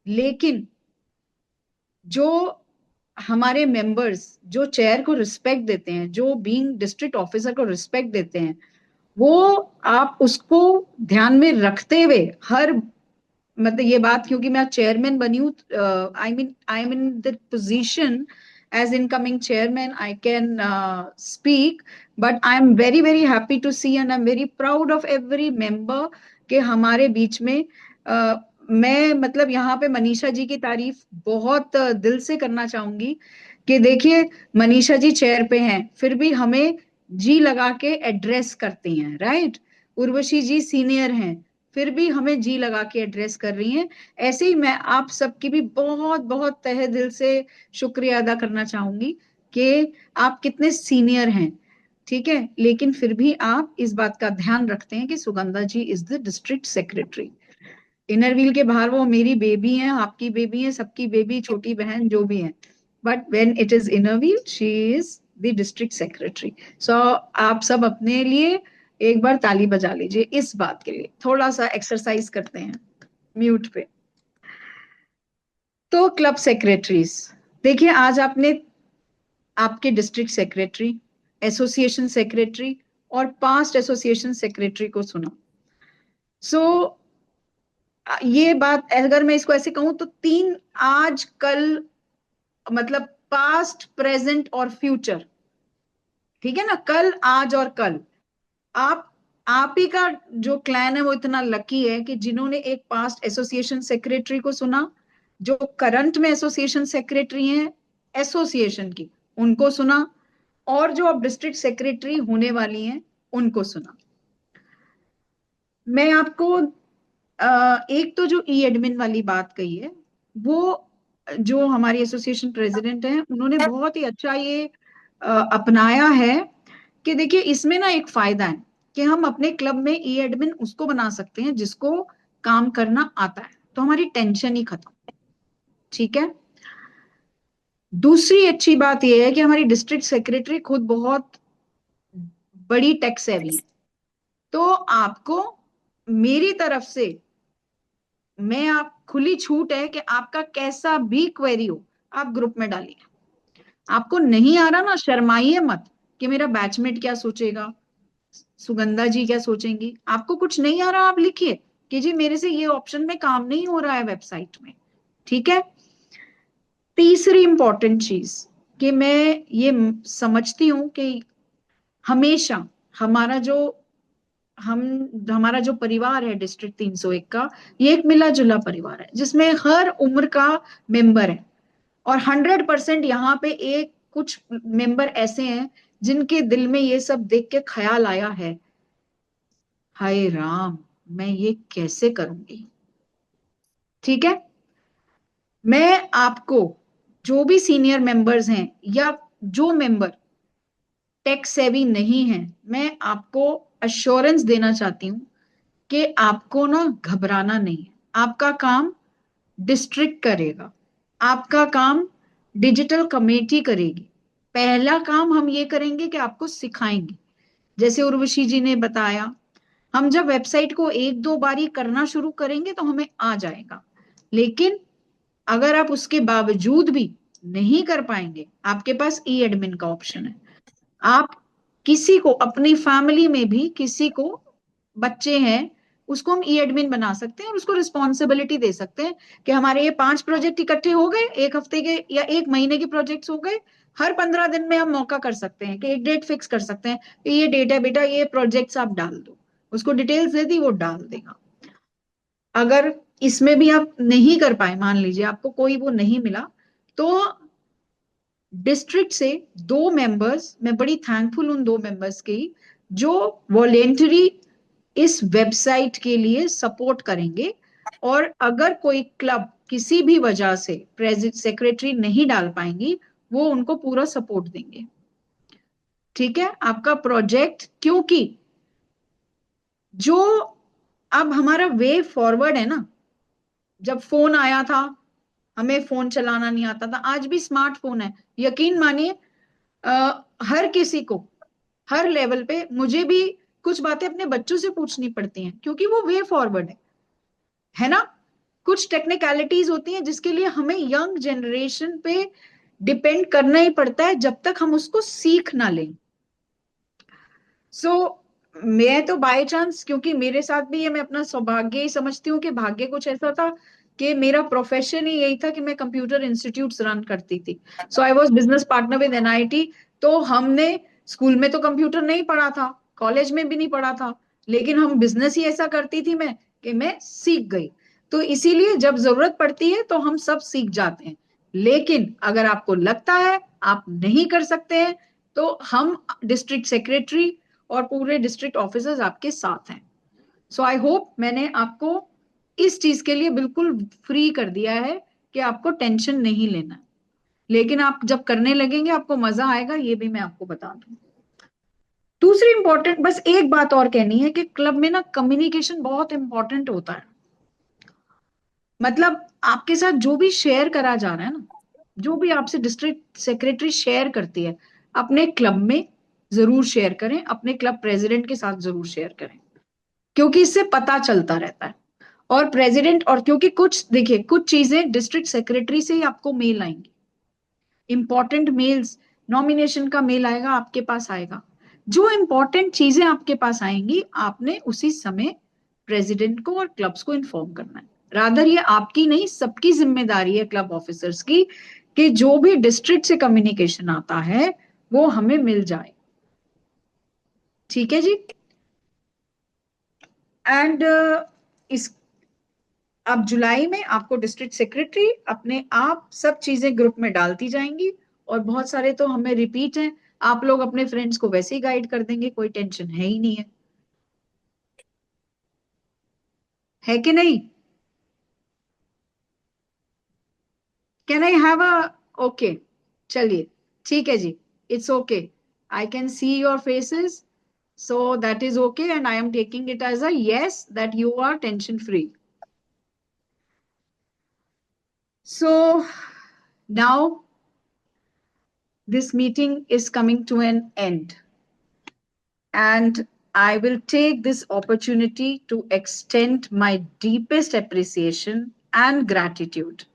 लेकिन जो हमारे मेंबर्स जो चेयर को रिस्पेक्ट देते हैं, जो बीइंग डिस्ट्रिक्ट ऑफिसर को रिस्पेक्ट देते हैं, वो आप उसको ध्यान में रखते हुए हर मतलब ये बात, क्योंकि मैं चेयरमैन बनी हूँ, I am in the position as incoming chairman, I can speak, but I am very very happy to see and I am very proud of every member के हमारे बीच में मैं मतलब यहाँ पे मनीषा जी की तारीफ बहुत दिल से करना चाहूंगी कि देखिए मनीषा जी चेयर पे हैं फिर भी हमें जी लगा के एड्रेस करती हैं, राइट। उर्वशी जी सीनियर हैं फिर भी हमें जी लगा के एड्रेस कर रही हैं। ऐसे ही मैं आप सबकी भी बहुत बहुत तहे दिल से शुक्रिया अदा करना चाहूंगी कि आप कितने सीनियर हैं, ठीक है, लेकिन फिर भी आप इस बात का ध्यान रखते हैं कि Sugandha ji is the district secretary. Inner wheel के बाहर वो मेरी बेबी है, आपकी बेबी है, सबकी बेबी, छोटी बहन जो भी है, but when it is inner wheel she is the district secretary. So आप सब अपने लिए एक बार ताली बजा लीजिए इस बात के लिए। थोड़ा सा एक्सरसाइज करते हैं म्यूट पे। तो क्लब सेक्रेटरीज, देखिए आज आपने आपके डिस्ट्रिक्ट सेक्रेटरी, एसोसिएशन सेक्रेटरी और पास्ट एसोसिएशन सेक्रेटरी को सुना। सो ये बात अगर मैं इसको ऐसे कहूं तो तीन, आज कल, मतलब पास्ट प्रेजेंट और फ्यूचर, ठीक है ना, कल आज और कल। आप ही का जो क्लैन है वो इतना लकी है कि जिन्होंने एक पास्ट एसोसिएशन सेक्रेटरी को सुना, जो करंट में एसोसिएशन सेक्रेटरी हैं एसोसिएशन की उनको सुना, और जो अब डिस्ट्रिक्ट सेक्रेटरी होने वाली हैं उनको सुना। मैं आपको एक तो जो ई एडमिन वाली बात कही है, वो जो हमारी एसोसिएशन प्रेसिडेंट हैं उन्होंने बहुत ही अच्छा ये अपनाया है कि देखिए इसमें ना एक फायदा है कि हम अपने क्लब में ई एडमिन उसको बना सकते हैं जिसको काम करना आता है, तो हमारी टेंशन ही खत्म, ठीक है। दूसरी अच्छी बात यह है कि हमारी डिस्ट्रिक्ट सेक्रेटरी खुद बहुत बड़ी टेक सेवी है, तो आपको मेरी तरफ से मैं आप खुली छूट है कि आपका कैसा भी क्वेरी हो आप ग्रुप में डालिए। आपको नहीं आ रहा ना, शर्माइए मत कि मेरा बैचमेट क्या सोचेगा, सुगंधा जी क्या सोचेंगी? आपको कुछ नहीं आ रहा, आप लिखिए कि जी मेरे से ये ऑप्शन में काम नहीं हो रहा है वेबसाइट में। ठीक है। तीसरी इंपॉर्टेंट चीज कि मैं ये समझती हूं कि हमेशा हमारा जो हमारा जो परिवार है डिस्ट्रिक्ट 301 का, ये एक मिला जुला परिवार है जिसमें हर उम्र का मेंबर है। और 100% यहाँ पे एक कुछ मेंबर ऐसे हैं जिनके दिल में ये सब देख के ख्याल आया है, हाय राम मैं ये कैसे करूंगी। ठीक है। मैं आपको जो भी सीनियर मेंबर्स हैं या जो मेंबर टेक सेवी नहीं है, मैं आपको अश्योरेंस देना चाहती हूँ कि आपको ना घबराना नहीं है। आपका काम डिस्ट्रिक्ट करेगा, आपका काम डिजिटल कमेटी करेगी। पहला काम हम ये करेंगे कि आपको सिखाएंगे, जैसे उर्वशी जी ने बताया, हम जब वेबसाइट को एक दो बारी करना शुरू करेंगे तो हमें आ जाएगा। लेकिन अगर आप उसके बावजूद भी नहीं कर पाएंगे, आपके पास ई एडमिन का ऑप्शन है। आप किसी को अपनी फैमिली में भी किसी को बच्चे हैं उसको हम ई एडमिन बना सकते हैं और उसको रिस्पॉन्सिबिलिटी दे सकते हैं कि हमारे ये 5 प्रोजेक्ट इकट्ठे हो गए, एक हफ्ते के या एक महीने के प्रोजेक्ट्स हो गए, हर 15 दिन में हम मौका कर सकते हैं कि एक डेट फिक्स कर सकते हैं कि ये डेट है बेटा, ये प्रोजेक्ट्स आप डाल दो। उसको डिटेल्स दे दी, वो डाल देगा। अगर इसमें भी आप नहीं कर पाए, मान लीजिए आपको कोई वो नहीं मिला, तो डिस्ट्रिक्ट से 2 मेंबर्स, मैं बड़ी थैंकफुल उन 2 मेंबर्स की, जो वॉलेंटरी इस वेबसाइट के लिए सपोर्ट करेंगे। और अगर कोई क्लब किसी भी वजह से सेक्रेटरी नहीं डाल पाएंगी, वो उनको पूरा सपोर्ट देंगे। ठीक है। आपका प्रोजेक्ट, क्योंकि जो अब हमारा वे फॉरवर्ड है ना, जब फोन आया था हमें फोन चलाना नहीं आता था, आज भी स्मार्टफोन है। यकीन मानिए हर किसी को हर लेवल पे, मुझे भी कुछ बातें अपने बच्चों से पूछनी पड़ती हैं क्योंकि वो वे फॉरवर्ड है ना। कुछ टेक्निकलिटीज होती हैं जिसके लिए हमें यंग जनरेशन पे डिपेंड करना ही पड़ता है जब तक हम उसको सीख ना लें। मैं तो बाय चांस, क्योंकि मेरे साथ भी ये, मैं अपना सौभाग्य ही समझती हूँ कि भाग्य कुछ ऐसा था कि मेरा प्रोफेशन ही यही था कि मैं कंप्यूटर इंस्टीट्यूट्स रन करती थी। So I was business partner with NIT. तो हमने स्कूल में तो कंप्यूटर नहीं पढ़ा था, कॉलेज में भी नहीं पढ़ा था, लेकिन हम बिजनेस ही ऐसा करती थी मैं कि मैं सीख गई। तो इसीलिए जब जरूरत पड़ती है तो हम सब सीख जाते हैं। लेकिन अगर आपको लगता है आप नहीं कर सकते हैं, तो हम डिस्ट्रिक्ट सेक्रेटरी और पूरे डिस्ट्रिक्ट ऑफिसर्स आपके साथ हैं। सो आई होप मैंने आपको इस चीज के लिए बिल्कुल फ्री कर दिया है कि आपको टेंशन नहीं लेना है। लेकिन आप जब करने लगेंगे आपको मजा आएगा, ये भी मैं आपको बता दूं। दूसरी इंपॉर्टेंट, बस एक बात और कहनी है कि क्लब में ना कम्युनिकेशन बहुत इंपॉर्टेंट होता है। मतलब आपके साथ जो भी शेयर करा जा रहा है ना, जो भी आपसे डिस्ट्रिक्ट सेक्रेटरी शेयर करती है, अपने क्लब में जरूर शेयर करें, अपने क्लब प्रेसिडेंट के साथ जरूर शेयर करें, क्योंकि इससे पता चलता रहता है। और प्रेसिडेंट, और क्योंकि कुछ देखिए कुछ चीजें डिस्ट्रिक्ट सेक्रेटरी से ही आपको मेल आएंगी, इंपॉर्टेंट मेल्स, नॉमिनेशन का मेल आएगा आपके पास आएगा, जो इंपॉर्टेंट चीजें आपके पास आएंगी आपने उसी समय प्रेसिडेंट को और क्लब्स को इन्फॉर्म करना है। रादर ये आपकी नहीं, सबकी जिम्मेदारी है क्लब ऑफिसर्स की कि जो भी डिस्ट्रिक्ट से कम्युनिकेशन आता है वो हमें मिल जाए। ठीक है जी। एंड इस अब जुलाई में आपको डिस्ट्रिक्ट सेक्रेटरी अपने आप सब चीजें ग्रुप में डालती जाएंगी, और बहुत सारे तो हमें रिपीट हैं, आप लोग अपने फ्रेंड्स को वैसे ही गाइड कर देंगे, कोई टेंशन है ही नहीं है कि नहीं? Can I have a okay? चलिए ठीक है जी, it's okay, I can see your faces, so that is okay, and I am taking it as a yes that you are tension free. So now this meeting is coming to an end, and I will take this opportunity to extend my deepest appreciation and gratitude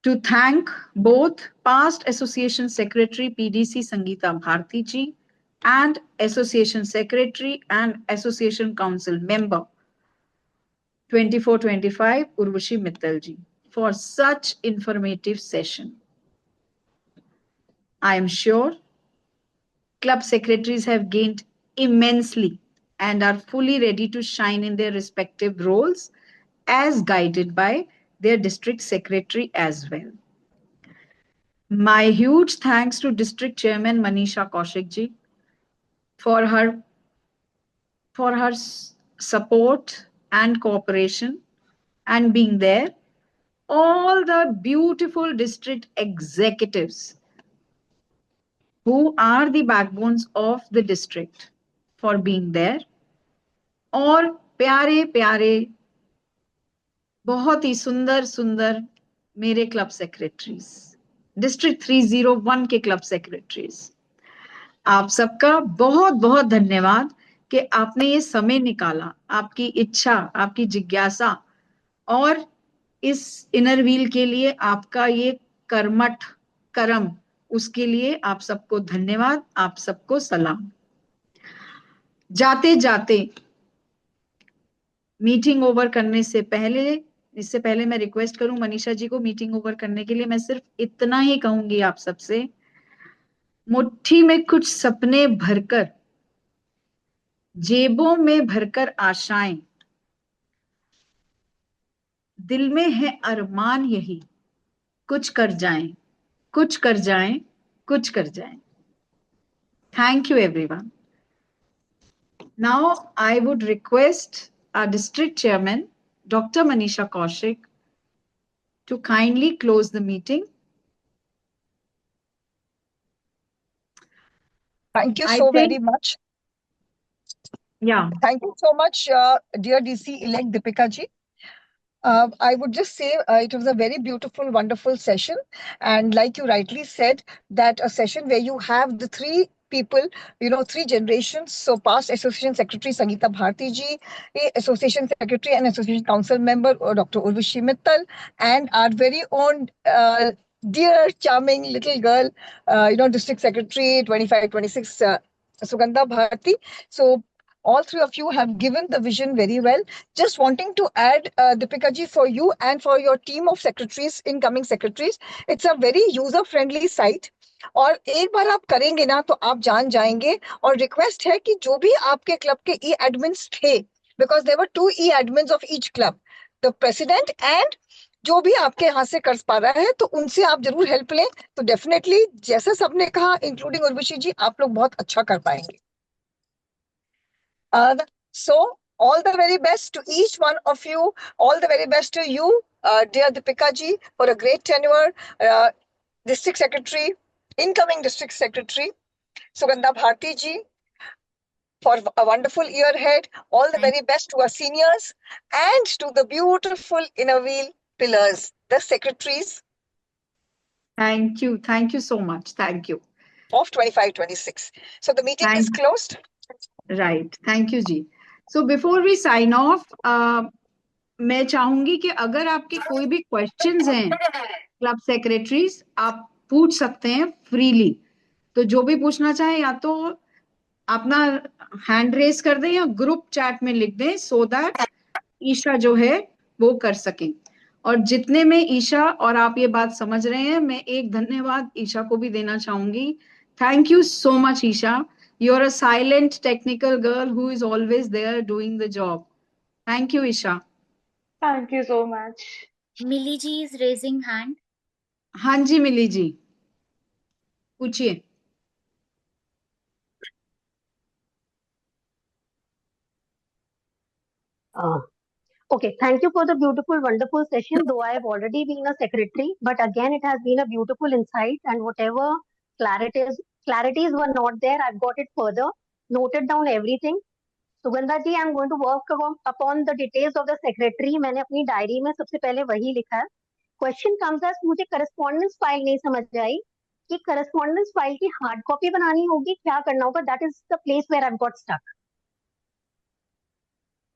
to thank both past Association Secretary PDC Sangeeta Bharti ji and Association Secretary and Association Council Member 24-25 Urvashi Mittal ji for such informative session. I am sure club secretaries have gained immensely and are fully ready to shine in their respective roles as guided by their district secretary as well. My huge thanks to District Chairman Manisha Kaushik ji for her support and cooperation and being there. All the beautiful district executives who are the backbones of the district for being there. और प्यारे प्यारे बहुत ही सुंदर सुंदर मेरे क्लब सेक्रेटरीज, डिस्ट्रिक्ट 301 के क्लब सेक्रेटरीज, आप सबका बहुत बहुत धन्यवाद कि आपने ये समय निकाला, आपकी इच्छा, आपकी जिज्ञासा और इस इनर व्हील के लिए आपका ये कर्मठ कर्म, उसके लिए आप सबको धन्यवाद, आप सबको सलाम। जाते जाते मीटिंग ओवर करने से पहले, इससे पहले मैं रिक्वेस्ट करूं मनीषा जी को मीटिंग ओवर करने के लिए, मैं सिर्फ इतना ही कहूंगी आप सबसे, मुट्ठी में कुछ सपने भरकर, जेबों में भरकर आशाएं, दिल में है अरमान यही, कुछ कर जाएं, कुछ कर जाएं, कुछ कर जाएं। Thank you everyone. Now I would request our district chairman, Dr. Manisha Kaushik, to kindly close the meeting. Thank you I so think- very much. Yeah. Thank you so much, dear DC-elect Deepika ji. I would just say it was a very beautiful, wonderful session. And like you rightly said, that a session where you have the three people, three generations. So past Association Secretary Sangeeta Bharti ji, Association Secretary and Association Council Member Dr. Urvashi Mittal, and our very own dear, charming little girl, District Secretary 25-26, Sugandha Bharti. So all three of you have given the vision very well. Just wanting to add, Deepika ji, for you and for your team of secretaries, incoming secretaries, it's a very user-friendly site. और एक बार आप करेंगे ना तो आप जान जाएंगे, और रिक्वेस्ट है कि जो भी आपके क्लब के ई एडमिन्स थे, because there were 2 e admins of each club, the president and जो भी आपके यहाँ से कर पा रहा है, तो उनसे आप जरूर हेल्प लें। तो डेफिनेटली जैसा सबने कहा, इंक्लूडिंग उर्वशी जी, आप लोग बहुत अच्छा कर पाएंगे। So all the very best to each one of you. All the very best to you, dear Deepika ji, for a great tenure. District Secretary, incoming District Secretary, Sugandha Bharti ji, for a wonderful year ahead. All the very best to our seniors and to the beautiful inner wheel pillars, the secretaries. Thank you. Thank you so much. Thank you. Of 25-26. So the meeting is closed. Right. Thank you ji. So before we sign off, मैं चाहूंगी कि अगर आपके कोई भी क्वेश्चंस हैं क्लब सेक्रेटरीज, आप पूछ सकते हैं फ्रीली। तो जो भी पूछना चाहे या तो अपना हैंड रेस कर दें या ग्रुप चैट में लिख दें, सो दैट ईशा जो है वो कर सके। और जितने में ईशा और आप ये बात समझ रहे हैं, मैं एक धन्यवाद ईशा को भी देना चाहूंगी। Thank you so much Isha. You're a silent technical girl who is always there doing the job. Thank you, Isha. Thank you so much. Millie ji is raising hand. हाँ जी मिली जी, पूछिए। Okay, thank you for the beautiful, wonderful session. Though I have already been a secretary, but again, it has been a beautiful insight, and whatever clarities were not there, I've got it further, noted down everything. Sugandha ji, I'm going to work upon the details of the secretary. मैंने अपनी डायरी में सबसे पहले वही लिखा है। Question comes as मुझे correspondence file नहीं समझ आई कि correspondence file की hard copy बनानी होगी, क्या करना होगा? That is the place where I've got stuck.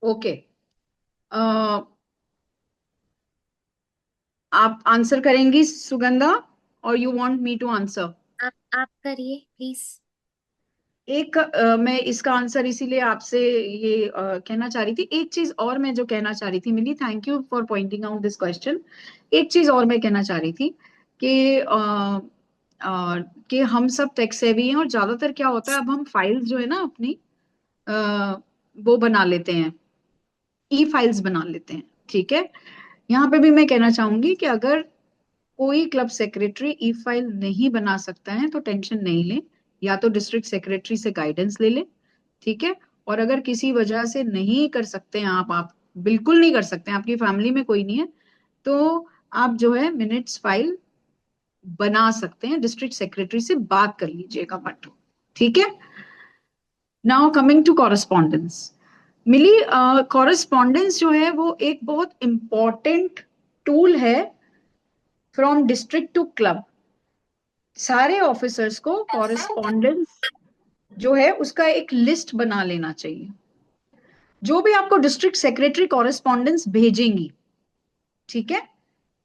Okay. आप आंसर करेंगी सुगंधा, और you want me to answer? आप करिए प्लीज। मैं इसका आंसर इसीलिए आपसे ये कहना चाह रही थी। एक चीज और मैं जो कहना चाह रही थी Mili, thank you for pointing out this question. एक चीज और मैं कहना चाह रही थी कि कि हम सब टेक सेवी हैं, और ज्यादातर क्या होता है, अब हम फाइल्स जो है ना अपनी वो बना लेते हैं, ई फाइल्स बना लेते हैं, ठीक है। यहाँ पे भी मैं कहना चाहूंगी कि अगर कोई क्लब सेक्रेटरी ई फाइल नहीं बना सकता है तो टेंशन नहीं ले, या तो डिस्ट्रिक्ट सेक्रेटरी से गाइडेंस ले ले, ठीक है। और अगर किसी वजह से नहीं कर सकते हैं आप बिल्कुल नहीं कर सकते हैं, आपकी फैमिली में कोई नहीं है, तो आप जो है मिनट्स फाइल बना सकते हैं, डिस्ट्रिक्ट सेक्रेटरी से बात कर लीजिएगा मत, ठीक है। नाउ कमिंग टू कॉरेस्पॉन्डेंस, मिली, कॉरेस्पॉन्डेंस जो है वो एक बहुत इंपॉर्टेंट टूल है फ्रॉम डिस्ट्रिक्ट टू क्लब। सारे ऑफिसर्स को कॉरेस्पॉन्डेंस जो है उसका एक लिस्ट बना लेना चाहिए। जो भी आपको डिस्ट्रिक्ट सेक्रेटरी कॉरेस्पॉन्डेंस भेजेंगी, ठीक है,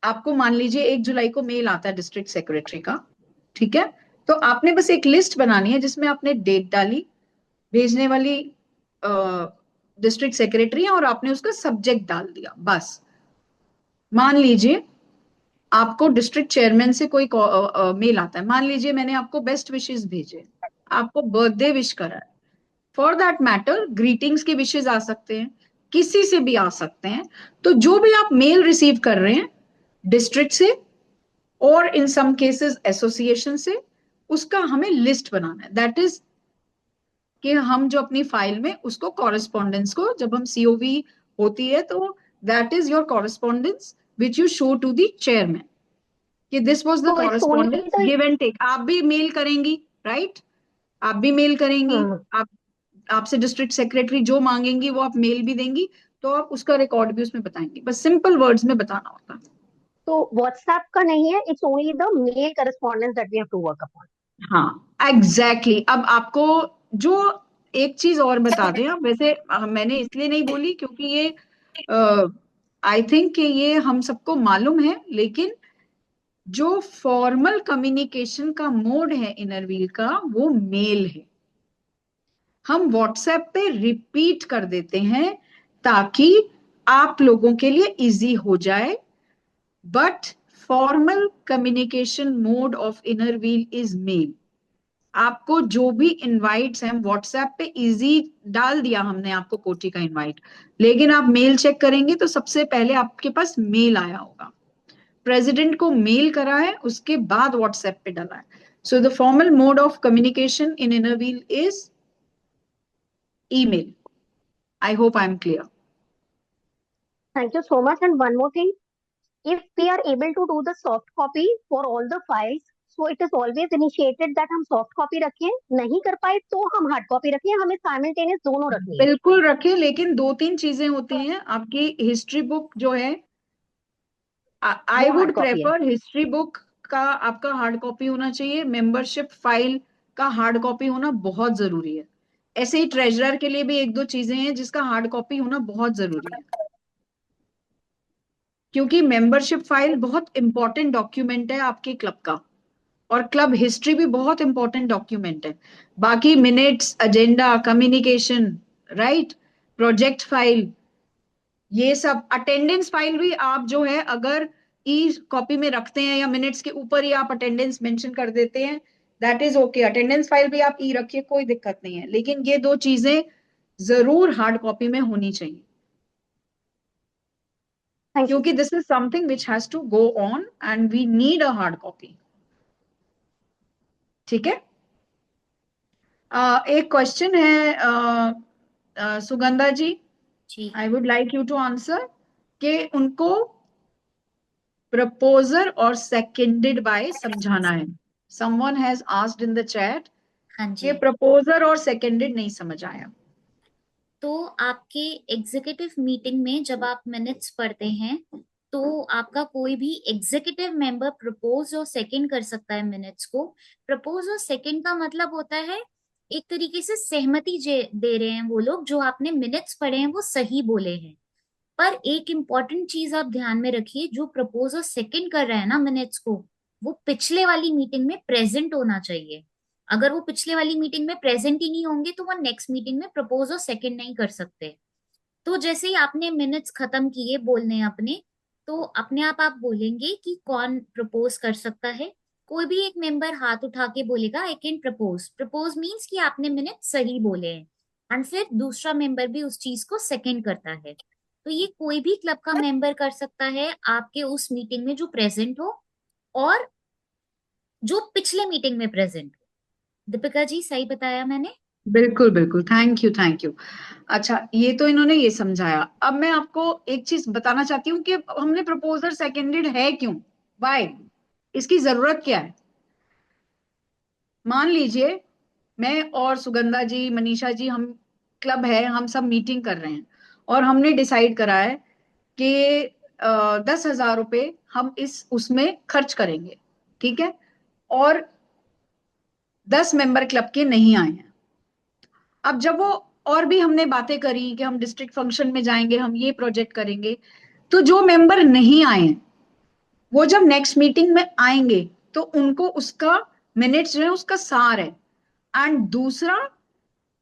आपको मान लीजिए 1 जुलाई को मेल आता है डिस्ट्रिक्ट सेक्रेटरी का, ठीक है, तो आपने बस एक लिस्ट बनानी है जिसमें आपने डेट डाली, भेजने वाली डिस्ट्रिक्ट सेक्रेटरी है, और आपने उसका सब्जेक्ट डाल दिया बस। मान लीजिए आपको डिस्ट्रिक्ट चेयरमैन से कोई मेल आता है, मान लीजिए मैंने आपको बेस्ट विशेस भेजे, आपको बर्थडे विश करा है, फॉर दैट मैटर ग्रीटिंग्स के विशेस आ सकते हैं, किसी से भी आ सकते हैं। तो जो भी आप मेल रिसीव कर रहे हैं डिस्ट्रिक्ट से और इन सम केसेस एसोसिएशन से, उसका हमें लिस्ट बनाना है। दैट इज कि हम जो अपनी फाइल में उसको कॉरेस्पॉन्डेंस को, जब हम सीओवी होती है तो that is your correspondence which you show to the chairman कि this was the So it's only correspondence the give and take. आप भी मेल करेंगी, राइट, आप भी मेल करेंगी, आप आपसे डिस्ट्रिक्ट सेक्रेटरी जो मांगेंगी वो आप मेल भी देंगी, तो आप उसका रिकॉर्ड भी उसमें बताएंगी, बस सिंपल वर्ड्स में बताना होता है। so WhatsApp का नहीं है, it's only the mail correspondence that we have to work upon. हाँ एग्जैक्टली अब आपको जो एक चीज और बता दें, आप वैसे मैंने इसलिए नहीं बोली क्योंकि ये आई थिंक कि ये हम सबको मालूम है, लेकिन जो फॉर्मल कम्युनिकेशन का मोड है इनरव्हील का वो मेल है। हम व्हाट्सएप पे रिपीट कर देते हैं ताकि आप लोगों के लिए इजी हो जाए, but formal communication mode of Inner Wheel is male. आपको जो भी इनवाइट्स हैं व्हाट्सएप पे इजी डाल दिया हमने आपको कोटी का इनवाइट, लेकिन आप मेल चेक करेंगे तो सबसे पहले आपके पास मेल आया होगा, प्रेसिडेंट को मेल करा है, उसके बाद व्हाट्सएप पे डाला है। So the formal mode of communication in Inner Wheel is email. I hope I'm clear. Thank you so much. And one more thing, if we are able to do the soft copy for all the files, so it is always initiated that हम soft copy रखें, नहीं कर पाए तो हम hard copy रखें, हमें simultaneous दोनों रखनी है। बिल्कुल रखें, लेकिन 2-3 चीजें होती हैं। आपकी हिस्ट्री बुक जो है, I would prefer history book का आपका हार्ड कॉपी होना चाहिए। मेंबरशिप फाइल का हार्ड कॉपी होना बहुत जरूरी है। ऐसे ही ट्रेजरर के लिए भी 1-2 चीजें हैं जिसका हार्ड कॉपी होना बहुत जरूरी है, क्योंकि मेंबरशिप फाइल बहुत इंपॉर्टेंट डॉक्यूमेंट है आपके क्लब का, और क्लब हिस्ट्री भी बहुत इंपॉर्टेंट डॉक्यूमेंट है। बाकी minutes, agenda, communication, right, project file, ये सब, अटेंडेंस फाइल भी आप जो है अगर ई कॉपी में रखते हैं या मिनट्स के ऊपर ही आप अटेंडेंस मेंशन कर देते हैं, that is okay. Attendance file भी आप ई रखिए, कोई दिक्कत नहीं है, लेकिन ये 2 चीजें जरूर हार्ड कॉपी में होनी चाहिए, क्योंकि this is something which has to go on and we need a hard copy, ठीक है। एक क्वेश्चन है Sugandha ji, I would like you to answer कि उनको प्रपोजर और सेकेंडेड बाय समझाना है। Someone has asked in the chat कि प्रपोजर और सेकेंडेड नहीं समझ आया। तो आपके एग्जीक्यूटिव मीटिंग में जब आप मिनट्स पढ़ते हैं तो आपका कोई भी एग्जीक्यूटिव मेंबर प्रपोज और सेकंड कर सकता है मिनट्स को। प्रपोज और सेकंड का मतलब होता है एक तरीके से सहमति दे रहे हैं वो लोग, जो आपने मिनट्स पढ़े हैं वो सही बोले हैं। पर एक इम्पॉर्टेंट चीज आप ध्यान में रखिए, जो प्रपोजर सेकंड कर रहे हैं ना मिनट्स को, वो पिछले वाली मीटिंग में प्रेजेंट होना चाहिए। अगर वो पिछले वाली मीटिंग में प्रेजेंट ही नहीं होंगे तो वो नेक्स्ट मीटिंग में प्रपोज और सेकंड नहीं कर सकते। तो जैसे ही आपने मिनट्स खत्म किए बोलने अपने, तो अपने आप बोलेंगे कि कौन प्रपोज कर सकता है। कोई भी एक मेंबर हाथ उठा के बोलेगा I can propose. Propose means कि आपने मिनट सही बोले हैं, एंड फिर दूसरा मेंबर भी उस चीज को सेकंड करता है। तो ये कोई भी क्लब का मेंबर कर सकता है आपके उस मीटिंग में जो प्रेजेंट हो और जो पिछले मीटिंग में प्रेजेंट हो। दीपिका जी सही बताया मैंने? बिल्कुल बिल्कुल, थैंक यू थैंक यू। अच्छा, ये तो इन्होंने ये समझाया। अब मैं आपको एक चीज बताना चाहती हूँ कि हमने प्रपोजल सेकेंडेड है क्यों, वाई, इसकी जरूरत क्या है। मान लीजिए मैं और सुगंधा जी, मनीषा जी, हम क्लब है, हम सब मीटिंग कर रहे हैं और हमने डिसाइड करा है कि 10,000 रुपए हम उसमें खर्च करेंगे, ठीक है, और 10 मेंबर क्लब के नहीं आए हैं। अब जब वो और भी हमने बातें करी कि हम डिस्ट्रिक्ट फंक्शन में जाएंगे, हम ये प्रोजेक्ट करेंगे, तो जो मेंबर नहीं आए हैं वो जब नेक्स्ट मीटिंग में आएंगे तो उनको उसका मिनट्स जो है उसका सार है। एंड दूसरा,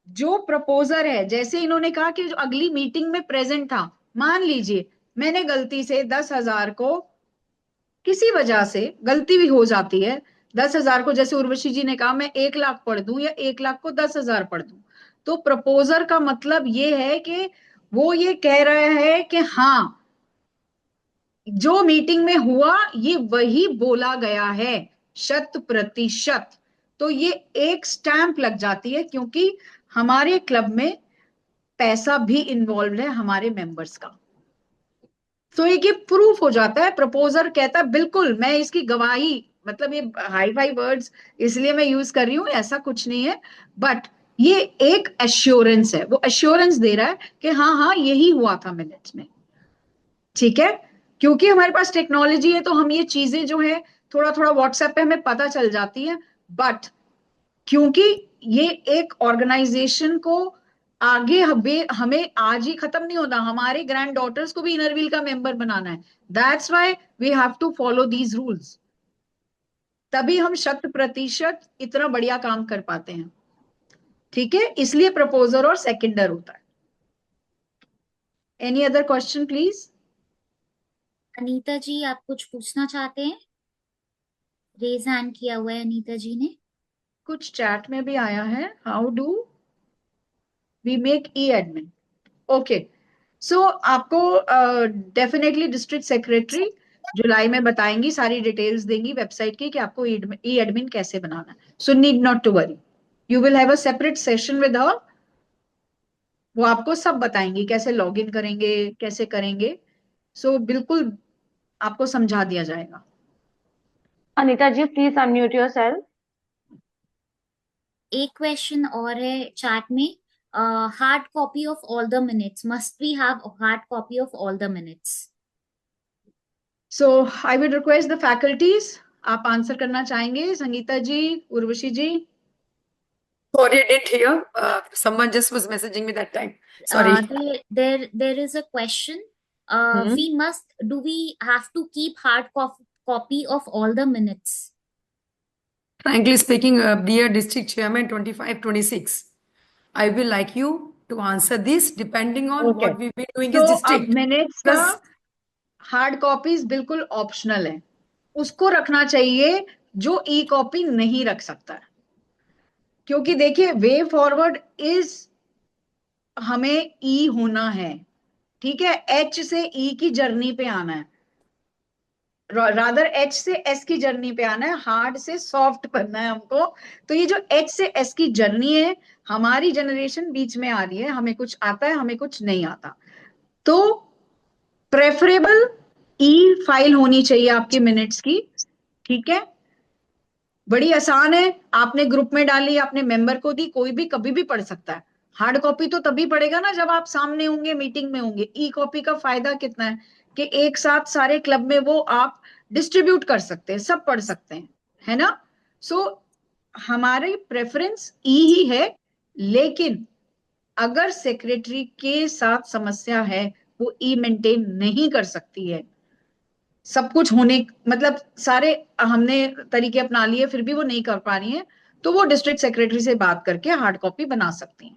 जो प्रपोजर है, जैसे इन्होंने कहा कि जो अगली मीटिंग में प्रेजेंट था, मान लीजिए मैंने गलती से 10,000 को, किसी वजह से गलती भी हो जाती है, 10,000 को, जैसे उर्वशी जी ने कहा, मैं 1 लाख पढ़ दूं या 1 लाख को 10,000 पढ़ दूं, तो प्रपोजर का मतलब ये है कि वो ये कह रहा है कि हाँ, जो मीटिंग में हुआ ये वही बोला गया है 100%। तो ये एक स्टैंप लग जाती है, क्योंकि हमारे क्लब में पैसा भी इन्वॉल्व है हमारे मेंबर्स का। तो एक ये प्रूफ हो जाता है। प्रपोजर कहता है बिल्कुल मैं इसकी गवाही, मतलब ये हाई फाई वर्ड्स इसलिए मैं यूज कर रही हूँ, ऐसा कुछ नहीं है, बट ये एक एश्योरेंस है, वो एश्योरेंस दे रहा है कि हाँ हाँ यही हुआ था मिनट्स में, ठीक है। क्योंकि हमारे पास टेक्नोलॉजी है तो हम ये चीजें जो है थोड़ा थोड़ा व्हाट्सएप पे हमें पता चल जाती है, बट क्योंकि ये एक ऑर्गेनाइजेशन को आगे हमें आज ही खत्म नहीं होना, हमारे ग्रैंड डॉटर्स को भी इनर व्हील का मेंबर बनाना है। That's why we have to follow these rules, तभी हम 100% इतना बढ़िया काम कर पाते हैं, ठीक है। इसलिए प्रपोजर और सेकेंडर होता है। Any other question please? Anita ji आप कुछ पूछना चाहते हैं? रेज हैंड किया हुआ है अनीता जी ने। कुछ चैट में भी आया है, how do we make e admin. Okay, so आपको डेफिनेटली डिस्ट्रिक्ट सेक्रेटरी जुलाई में बताएंगी, सारी डिटेल्स देंगी वेबसाइट की कि आपको ई एडमिन कैसे बनाना है। So need not to worry, you will have a separate session with her, वो आपको सब बताएंगी कैसे लॉग इन करेंगे, कैसे करेंगे। सो बिल्कुल आपको समझा दिया जाएगा। Anita ji please unmute yourself. एक क्वेश्चन और है चैट में, hard copy of all the minutes, must we have hard copy of all the minutes? So I will request the faculties, आप आंसर करना चाहेंगे? Sangeeta ji, Urvashi ji? Sorry, I didn't hear. Someone just was messaging me that time. Sorry. There is a question. Do we have to keep hard copy of all the minutes? Frankly speaking, dear District Chairman 25-26, I will like you to answer this depending on Okay. what we've been doing तो as अब district. मिनट्स का Plus, हार्ड कॉपीज बिल्कुल ऑप्शनल है, उसको रखना चाहिए जो ई कॉपी नहीं रख सकता है। क्योंकि देखिए वे फॉरवर्ड इज, हमें ई होना है, ठीक है, एच से ई की जर्नी पे आना है, रादर एच से एस की जर्नी पे आना है, हार्ड से सॉफ्ट बनना है हमको। तो ये जो एच से एस की जर्नी है, हमारी जनरेशन बीच में आ रही है, हमें कुछ आता है हमें कुछ नहीं आता, तो प्रेफरेबल ई फाइल होनी चाहिए आपके मिनट्स की, ठीक है। बड़ी आसान है, आपने ग्रुप में डाली, आपने मेंबर को दी, कोई भी कभी भी पढ़ सकता है। हार्ड कॉपी तो तभी पढ़ेगा ना जब आप सामने होंगे, मीटिंग में होंगे। ई कॉपी का फायदा कितना है कि एक साथ सारे क्लब में वो आप डिस्ट्रीब्यूट कर सकते हैं, सब पढ़ सकते हैं, है ना। सो हमारी प्रेफरेंस ई ही है, लेकिन अगर सेक्रेटरी के साथ समस्या है, वो ई मेंटेन नहीं कर सकती है, सब कुछ होने मतलब सारे हमने तरीके अपना लिए फिर भी वो नहीं कर पा रही है, तो वो डिस्ट्रिक्ट सेक्रेटरी से बात करके हार्ड कॉपी बना सकती हैं।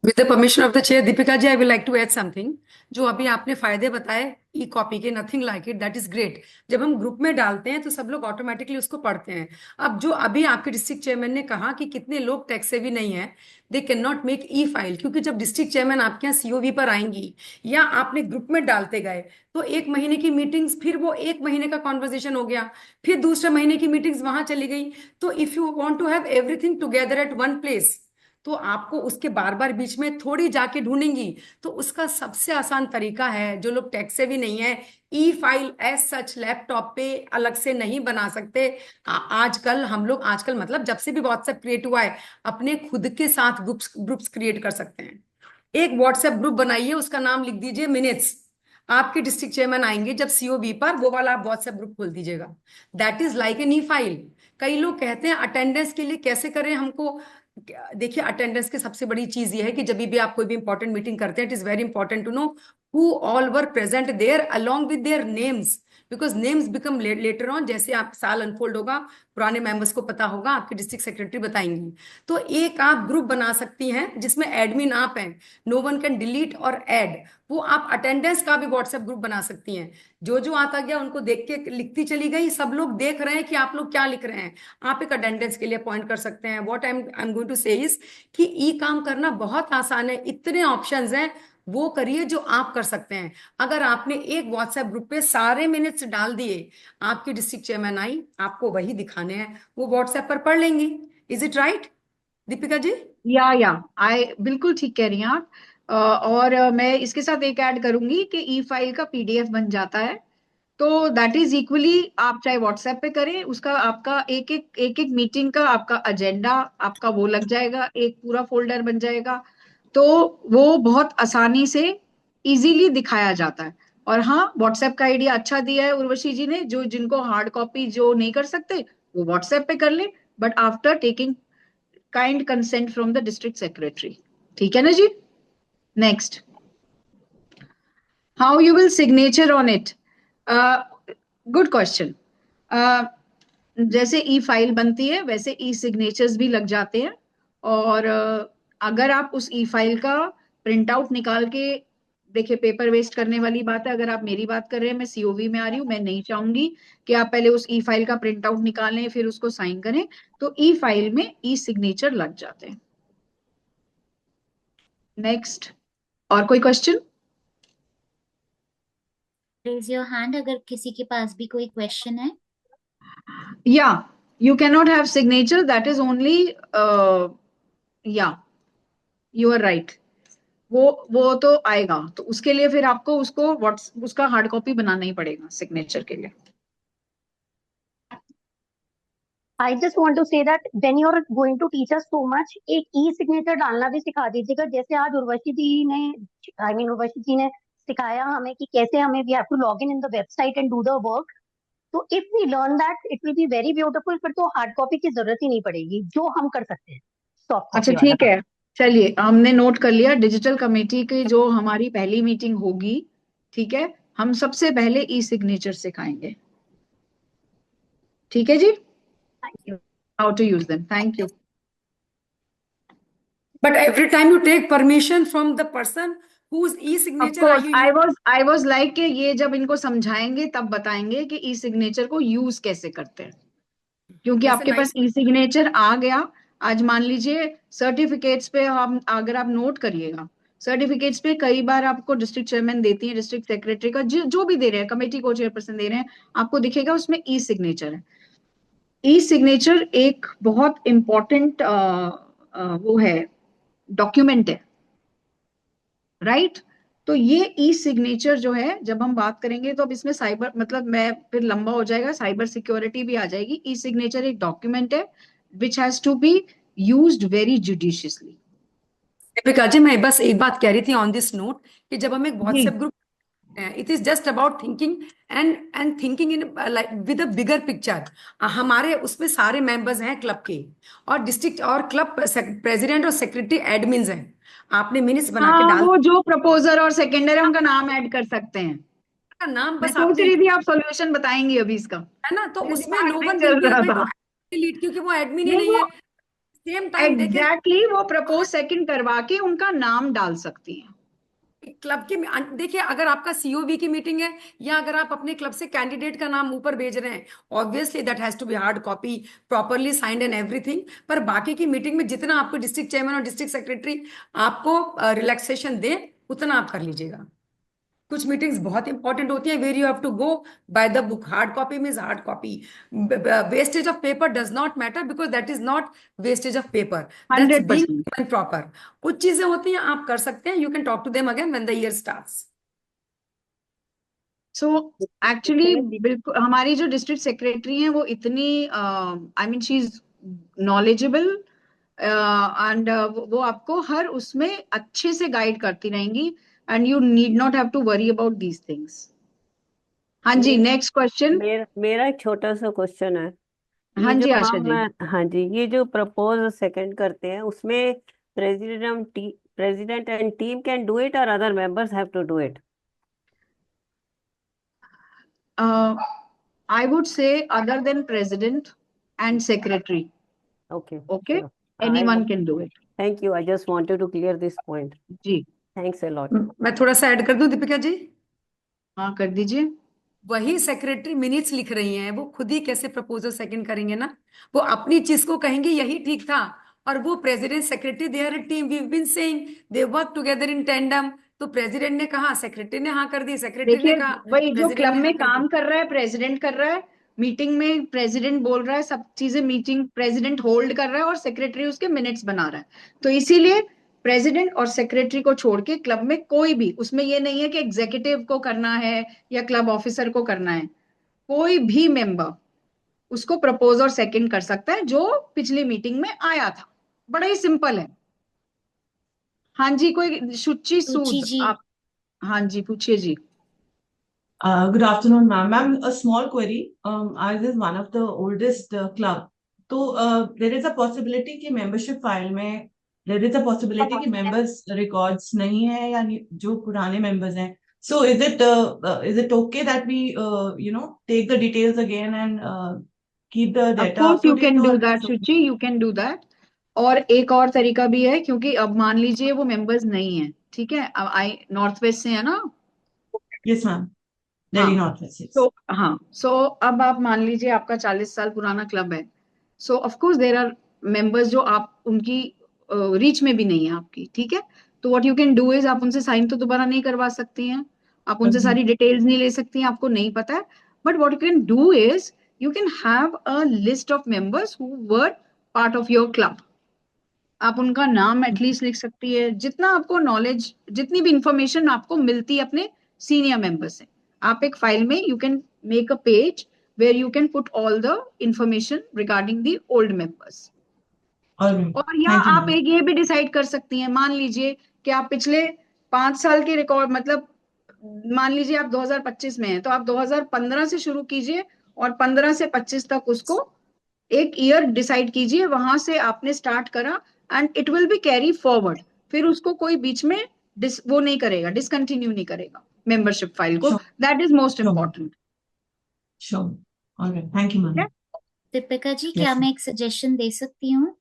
With the permission of the chair, Deepika ji, I will like to add something. जो अभी आपने फायदे बताए ई कॉपी के, nothing like it, that is great. जब हम ग्रुप में डालते हैं तो सब लोग ऑटोमेटिकली उसको पढ़ते हैं। अब जो अभी आपके डिस्ट्रिक्ट चेयरमैन ने कहा कि कितने लोग टैक्स सेवी नहीं है, they can not make E file, क्योंकि जब डिस्ट्रिक्ट चेयरमैन आपके यहाँ सीओवी पर आएंगी या आपने ग्रुप में डालते गए तो 1 महीने की मीटिंग्स, फिर वो 1 महीने का कॉन्वर्जेशन हो गया, फिर दूसरे महीने की मीटिंग्स वहां चली गई। तो if you want to have everything together at one place, तो आपको उसके बार बार बीच में थोड़ी जाके ढूंढेंगी। तो उसका सबसे आसान तरीका है, जो लोग टैक्स से भी नहीं है, ई फाइल एज सच लैपटॉप पे अलग से नहीं बना सकते। आजकल हम लोग, आजकल मतलब जब से भी व्हाट्सएप क्रिएट हुआ है, अपने खुद के साथ ग्रुप्स क्रिएट कर सकते हैं। एक व्हाट्सएप ग्रुप बनाइए, उसका नाम लिख दीजिए मिनट्स। आपके डिस्ट्रिक्ट चेयरमैन आएंगे जब सीओबी पर, वो वाला आप व्हाट्सएप ग्रुप खोल दीजिएगा। That is like an e file. कई लोग कहते हैं अटेंडेंस के लिए कैसे करें हमको। देखिए, अटेंडेंस की सबसे बड़ी चीज ये है कि जब भी आप कोई भी इंपॉर्टेंट मीटिंग करते हैं, it is very important to know who all were present there along with their names, because names become later on. जैसे आप साल अनफोल्ड होगा, पुराने मेंबर्स को पता होगा, आपके डिस्ट्रिक्ट सेक्रेटरी बताएंगी। तो एक आप ग्रुप बना सकती हैं जिसमें एडमिन आप हैं, नो वन कैन डिलीट और ऐड। वो आप अटेंडेंस का भी व्हाट्सएप ग्रुप बना सकती हैं। जो जो आता गया उनको देख के लिखती चली गई, सब लोग देख रहे हैं कि आप लोग क्या लिख रहे हैं। आप एक अटेंडेंस के लिए अपॉइंट कर सकते हैं। What I am going to say is कि ई काम करना बहुत आसान है, इतने ऑप्शंस हैं, वो करिए जो आप कर सकते हैं। अगर आपने एक व्हाट्सएप ग्रुप पे सारे मिनट्स डाल दिए, आपकी डिस्ट्रिक्ट चेयरमैन आई, आपको वही दिखाने हैं, वो व्हाट्सएप पर पढ़ लेंगी। Is it right Deepika ji? या आई बिल्कुल ठीक कह रही हैं आप। और मैं इसके साथ एक ऐड करूंगी कि ई फाइल का पीडीएफ बन जाता है, तो दैट इज इक्वली, आप चाहे व्हाट्सएप पे करें, उसका आपका एक एक मीटिंग का आपका एजेंडा आपका वो लग जाएगा, एक पूरा फोल्डर बन जाएगा। तो वो बहुत आसानी से इजीली दिखाया जाता है। और हाँ, व्हाट्सएप का आइडिया अच्छा दिया है उर्वशी जी ने। जो जिनको हार्ड कॉपी जो नहीं कर सकते वो व्हाट्सएप पे कर ले, but after taking kind consent from the district secretary. ठीक है ना जी? Next, how you will signature on it? Good question. जैसे ई फाइल बनती है वैसे ई सिग्नेचर्स भी लग जाते हैं। और अगर आप उस ई फाइल का प्रिंट आउट निकाल के, देखिए पेपर वेस्ट करने वाली बात है। अगर आप मेरी बात कर रहे हैं, मैं सीओवी में आ रही हूँ, मैं नहीं चाहूंगी कि आप पहले उस ई फाइल का प्रिंट आउट निकालें फिर उसको साइन करें। तो ई फाइल में ई सिग्नेचर लग जाते हैं। नेक्स्ट, और कोई क्वेश्चन? रेज योर हैंड अगर किसी के पास भी कोई क्वेश्चन है। या you can not have signature, that is only, या यू आर राइट। वो तो आएगा, तो उसके लिए फिर आपको उसका हार्ड कॉपी बनाना ही पड़ेगा सिग्नेचर के लिए। I just want to say that when you're going to teach us so much, एक ई सिग्नेचर डालना भी सिखा दीजिएगा। जैसे आज उर्वशी जी ने सिखाया हमें कि कैसे हमें we have to log in the website and do the work. तो if we learn that, it will be very beautiful. फिर तो हार्ड कॉपी की जरूरत ही नहीं पड़ेगी, जो हम कर सकते हैं सॉफ्ट अच्छा कॉपी ठीक है, चलिए हमने नोट कर लिया। डिजिटल कमेटी की जो हमारी पहली मीटिंग होगी, ठीक है, हम सबसे पहले ई सिग्नेचर सिखाएंगे। ठीक है जी? How to use them. Thank you. But every time you take permission from the person whose e-signature are you using? I was like कि ये जब इनको समझाएंगे तब बताएंगे कि ई सिग्नेचर को यूज कैसे करते हैं, क्योंकि आपके पास ई सिग्नेचर आ गया। आज मान लीजिए सर्टिफिकेट्स पे हम, अगर आप नोट करिएगा, सर्टिफिकेट्स पे कई बार आपको डिस्ट्रिक्ट चेयरमैन देती है, डिस्ट्रिक्ट सेक्रेटरी का जो भी दे रहे हैं, कमेटी को चेयरपर्सन दे रहे हैं, आपको दिखेगा उसमें ई सिग्नेचर है। ई सिग्नेचर एक बहुत इंपॉर्टेंट वो है, डॉक्यूमेंट है, राइट? तो ये ई सिग्नेचर जो है, जब हम बात करेंगे तो अब इसमें साइबर, मतलब मैं फिर लंबा हो जाएगा, साइबर सिक्योरिटी भी आ जाएगी। ई सिग्नेचर एक डॉक्यूमेंट है which has to be used very judiciously. Deepika ji, मैं बस एक बात कह रही थी ऑन दिस नोट कि जब हम एक WhatsApp group, it is just about thinking and thinking in like with a bigger picture. हमारे उसमें सारे मेंबर्स हैं क्लब के, और डिस्ट्रिक्ट और क्लब प्रेसिडेंट और सेक्रेटरी एडमिन्स हैं। आपने मिनट्स बना के डाल, वो जो प्रपोजर और सेकेंडर है उनका नाम ऐड कर सकते हैं। का नाम बस सोच रही थी आप सॉल्यूशन बताएंगी अभी इसका, है ना, तो उसमें दिमाग नो में वन चल रहा था। लीड, क्योंकि वो एडमिन ही नहीं, नहीं है। सेम टाइम देखे एग्जैक्टली वो प्रपोज सेकंड करवा के उनका नाम डाल सकती हैं। क्लब की देखिए, अगर आपका सीओबी की मीटिंग है या अगर आप अपने क्लब से कैंडिडेट का नाम ऊपर भेज रहे हैं, obviously that has to be hard copy, properly signed and everything. पर बाकी की मीटिंग में जितना आपको डिस्ट्रिक्ट चेयरमैन और डिस्ट्रिक्ट सेक्रेटरी आपको रिलैक्सेशन दे उतना आप कर लीजिएगा। कुछ मीटिंग्स बहुत इंपॉर्टेंट होती हैं where you have to go by the book. Hard copy means hard copy. Wastage of paper does not matter because that is not wastage of paper, that's being 100%। Proper. कुछ चीजें होती हैं आप कर सकते हैं, you can talk to them again when the year starts. So actually बिल्कुल हमारी जो डिस्ट्रिक्ट सेक्रेटरी हैं वो इतनी I mean she is knowledgeable and वो आपको हर उसमें अच्छे से गाइड करती रहेंगी and you need not have to worry about these things. हाँ जी, नेक्स्ट क्वेश्चन। मेरा एक छोटा सा क्वेश्चन है। हाँ ये जी जो आशा जी। हाँ जी, ये जो प्रपोज सेकंड करते हैं उसमें president and team can do it और other members have to do it? I would say other than president and secretary. Okay. Okay, Sure. anyone can do it. Thank you. I just wanted to clear this point. जी Thanks a lot. मैं थोड़ा सा ऐड कर दूं दीपिका जी। हाँ कर दीजिए। वही सेक्रेटरी मिनट्स लिख रही हैं, वो खुद ही कैसे प्रपोजल सेकंड करेंगे ना, वो अपनी चीज को कहेंगे यही ठीक था। और वो president secretary they are a team, we have been saying they work together in tandem. तो प्रेसिडेंट ने कहा, सेक्रेटरी ने हाँ कर दी, सेक्रेटरी ने देखिए कहा, वही जो प्रेसिडेंट क्लब ने में हाँ कर काम दी। कर रहा है प्रेसिडेंट कर रहा है, मीटिंग में प्रेसिडेंट बोल रहा है, सब चीजें मीटिंग प्रेसिडेंट होल्ड कर रहा है और सेक्रेटरी उसके मिनट्स बना रहा है। तो इसीलिए प्रेसिडेंट और सेक्रेटरी को छोड़ के क्लब में कोई भी, उसमें ये नहीं है कि एग्जीक्यूटिव को करना है या क्लब ऑफिसर को करना है, कोई भी मेंबर उसको प्रपोज और सेकंड कर सकता है जो पिछली मीटिंग में आया था। बड़ा ही सिंपल है। हाँ जी, कोई शुचि रुचि सूद जी। आप, हाँ जी पूछिए जी। Good afternoon, ma'am. Ma'am, a small query. Ours is one of the oldest club. तो there is a possibility कि membership file में there is a possibility कि members records नहीं है या जो पुराने members हैं. So is it okay that we take the details again and keep the Of data course you up to can date do or that it's okay? Shuchi, you can do that। और एक और तरीका भी है, क्योंकि अब मान लीजिए वो मेंबर्स नहीं है, ठीक है, अब आई नॉर्थ वेस्ट से है ना। Yes, ma'am. Delhi North West. Yes. तो हाँ, सो अब आप मान लीजिए आपका 40 साल पुराना क्लब है, so of course there are members जो आप उनकी रीच में भी नहीं है आपकी, ठीक है। तो what you can do is आप उनसे साइन तो दोबारा नहीं करवा सकती हैं, आप उनसे सारी डिटेल्स नहीं ले सकती हैं, आपको नहीं पता है। But what you can do is you can have a list of members who were part of your club. आप उनका नाम एटलीस्ट लिख सकती है, जितना आपको नॉलेज, जितनी भी इंफॉर्मेशन आपको मिलती है अपने सीनियर मेंबर से, आप एक फाइल में you can make a page where you can put all the information regarding the old members. All right. और या Thank you, आप ma'am. एक ये भी डिसाइड कर सकती हैं, मान लीजिए कि आप पिछले 5 साल के रिकॉर्ड, मतलब मान लीजिए आप 2025 में हैं, तो आप 2015 से शुरू कीजिए और 15 से 25 तक उसको एक ईयर डिसाइड कीजिए, वहां से आपने स्टार्ट करा and it will be carry forward. फिर उसको कोई बीच में वो नहीं करेगा, डिसकंटिन्यू नहीं करेगा मेंबरशिप फाइल को। Sure. That is most Sure. Important. Sure. All right. Thank you, ma'am. Deepika ji, Yes, क्या ma'am. मैं एक सजेशन दे सकती हूँ?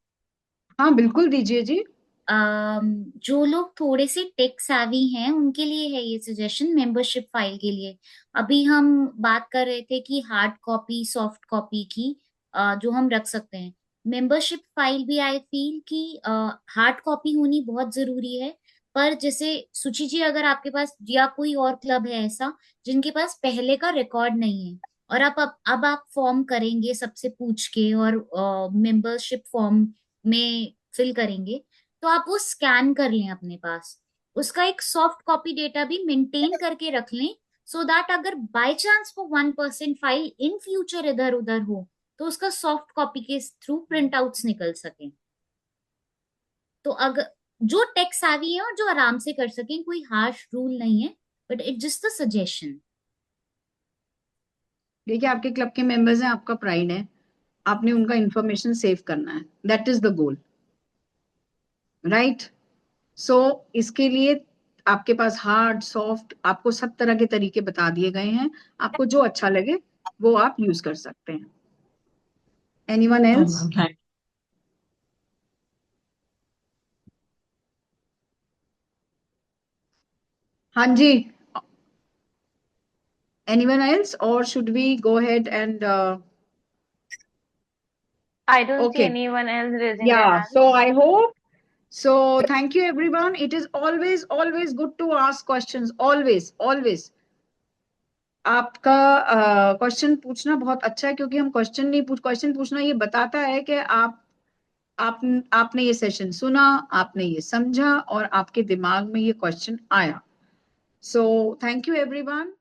हाँ बिल्कुल दीजिए जी। जो लोग थोड़े से टेक savvy हैं उनके लिए है ये सजेशन मेंबरशिप फाइल के लिए। अभी हम बात कर रहे थे कि हार्ड कॉपी सॉफ्ट कॉपी की जो हम रख सकते हैं। मेंबरशिप फाइल भी आई फील कि हार्ड कॉपी होनी बहुत जरूरी है। पर जैसे सुचि जी, अगर आपके पास या कोई और क्लब है ऐसा जिनके पास पहले का रिकॉर्ड नहीं है और अब आप फॉर्म करेंगे सबसे पूछ के और मेंबरशिप फॉर्म में फिल करेंगे, तो आप वो स्कैन कर लें अपने पास, उसका एक सॉफ्ट कॉपी डेटा भी मेंटेन करके रख लें, सो दैट अगर बाय चांस वो 1% फाइल इन फ्यूचर इधर उधर हो तो उसका सॉफ्ट कॉपी के थ्रू प्रिंट आउट्स निकल सके। तो अगर जो टेक savvy है और जो आराम से कर सकें, कोई हार्श रूल नहीं है, but it just a suggestion. देखिए आपके क्लब के मेंबर्स हैं, आपका प्राइड है, आपने उनका इंफॉर्मेशन सेव करना है, that is the goal, right. So इसके लिए आपके पास हार्ड सॉफ्ट, आपको सब तरह के तरीके बता दिए गए हैं, आपको जो अच्छा लगे वो आप यूज कर सकते हैं। Anyone Sure, else? ma'am. Thank हाँ जी. Anyone else, or should we go ahead and I don't see okay. anyone else raising their Yeah, hand. so I hope. So thank you everyone. It is always good to ask questions. Always. आपका क्वेश्चन पूछना बहुत अच्छा है, क्योंकि हम क्वेश्चन पूछना ये बताता है कि आपने ये सेशन सुना, आपने ये समझा और आपके दिमाग में ये क्वेश्चन आया. So thank you everyone.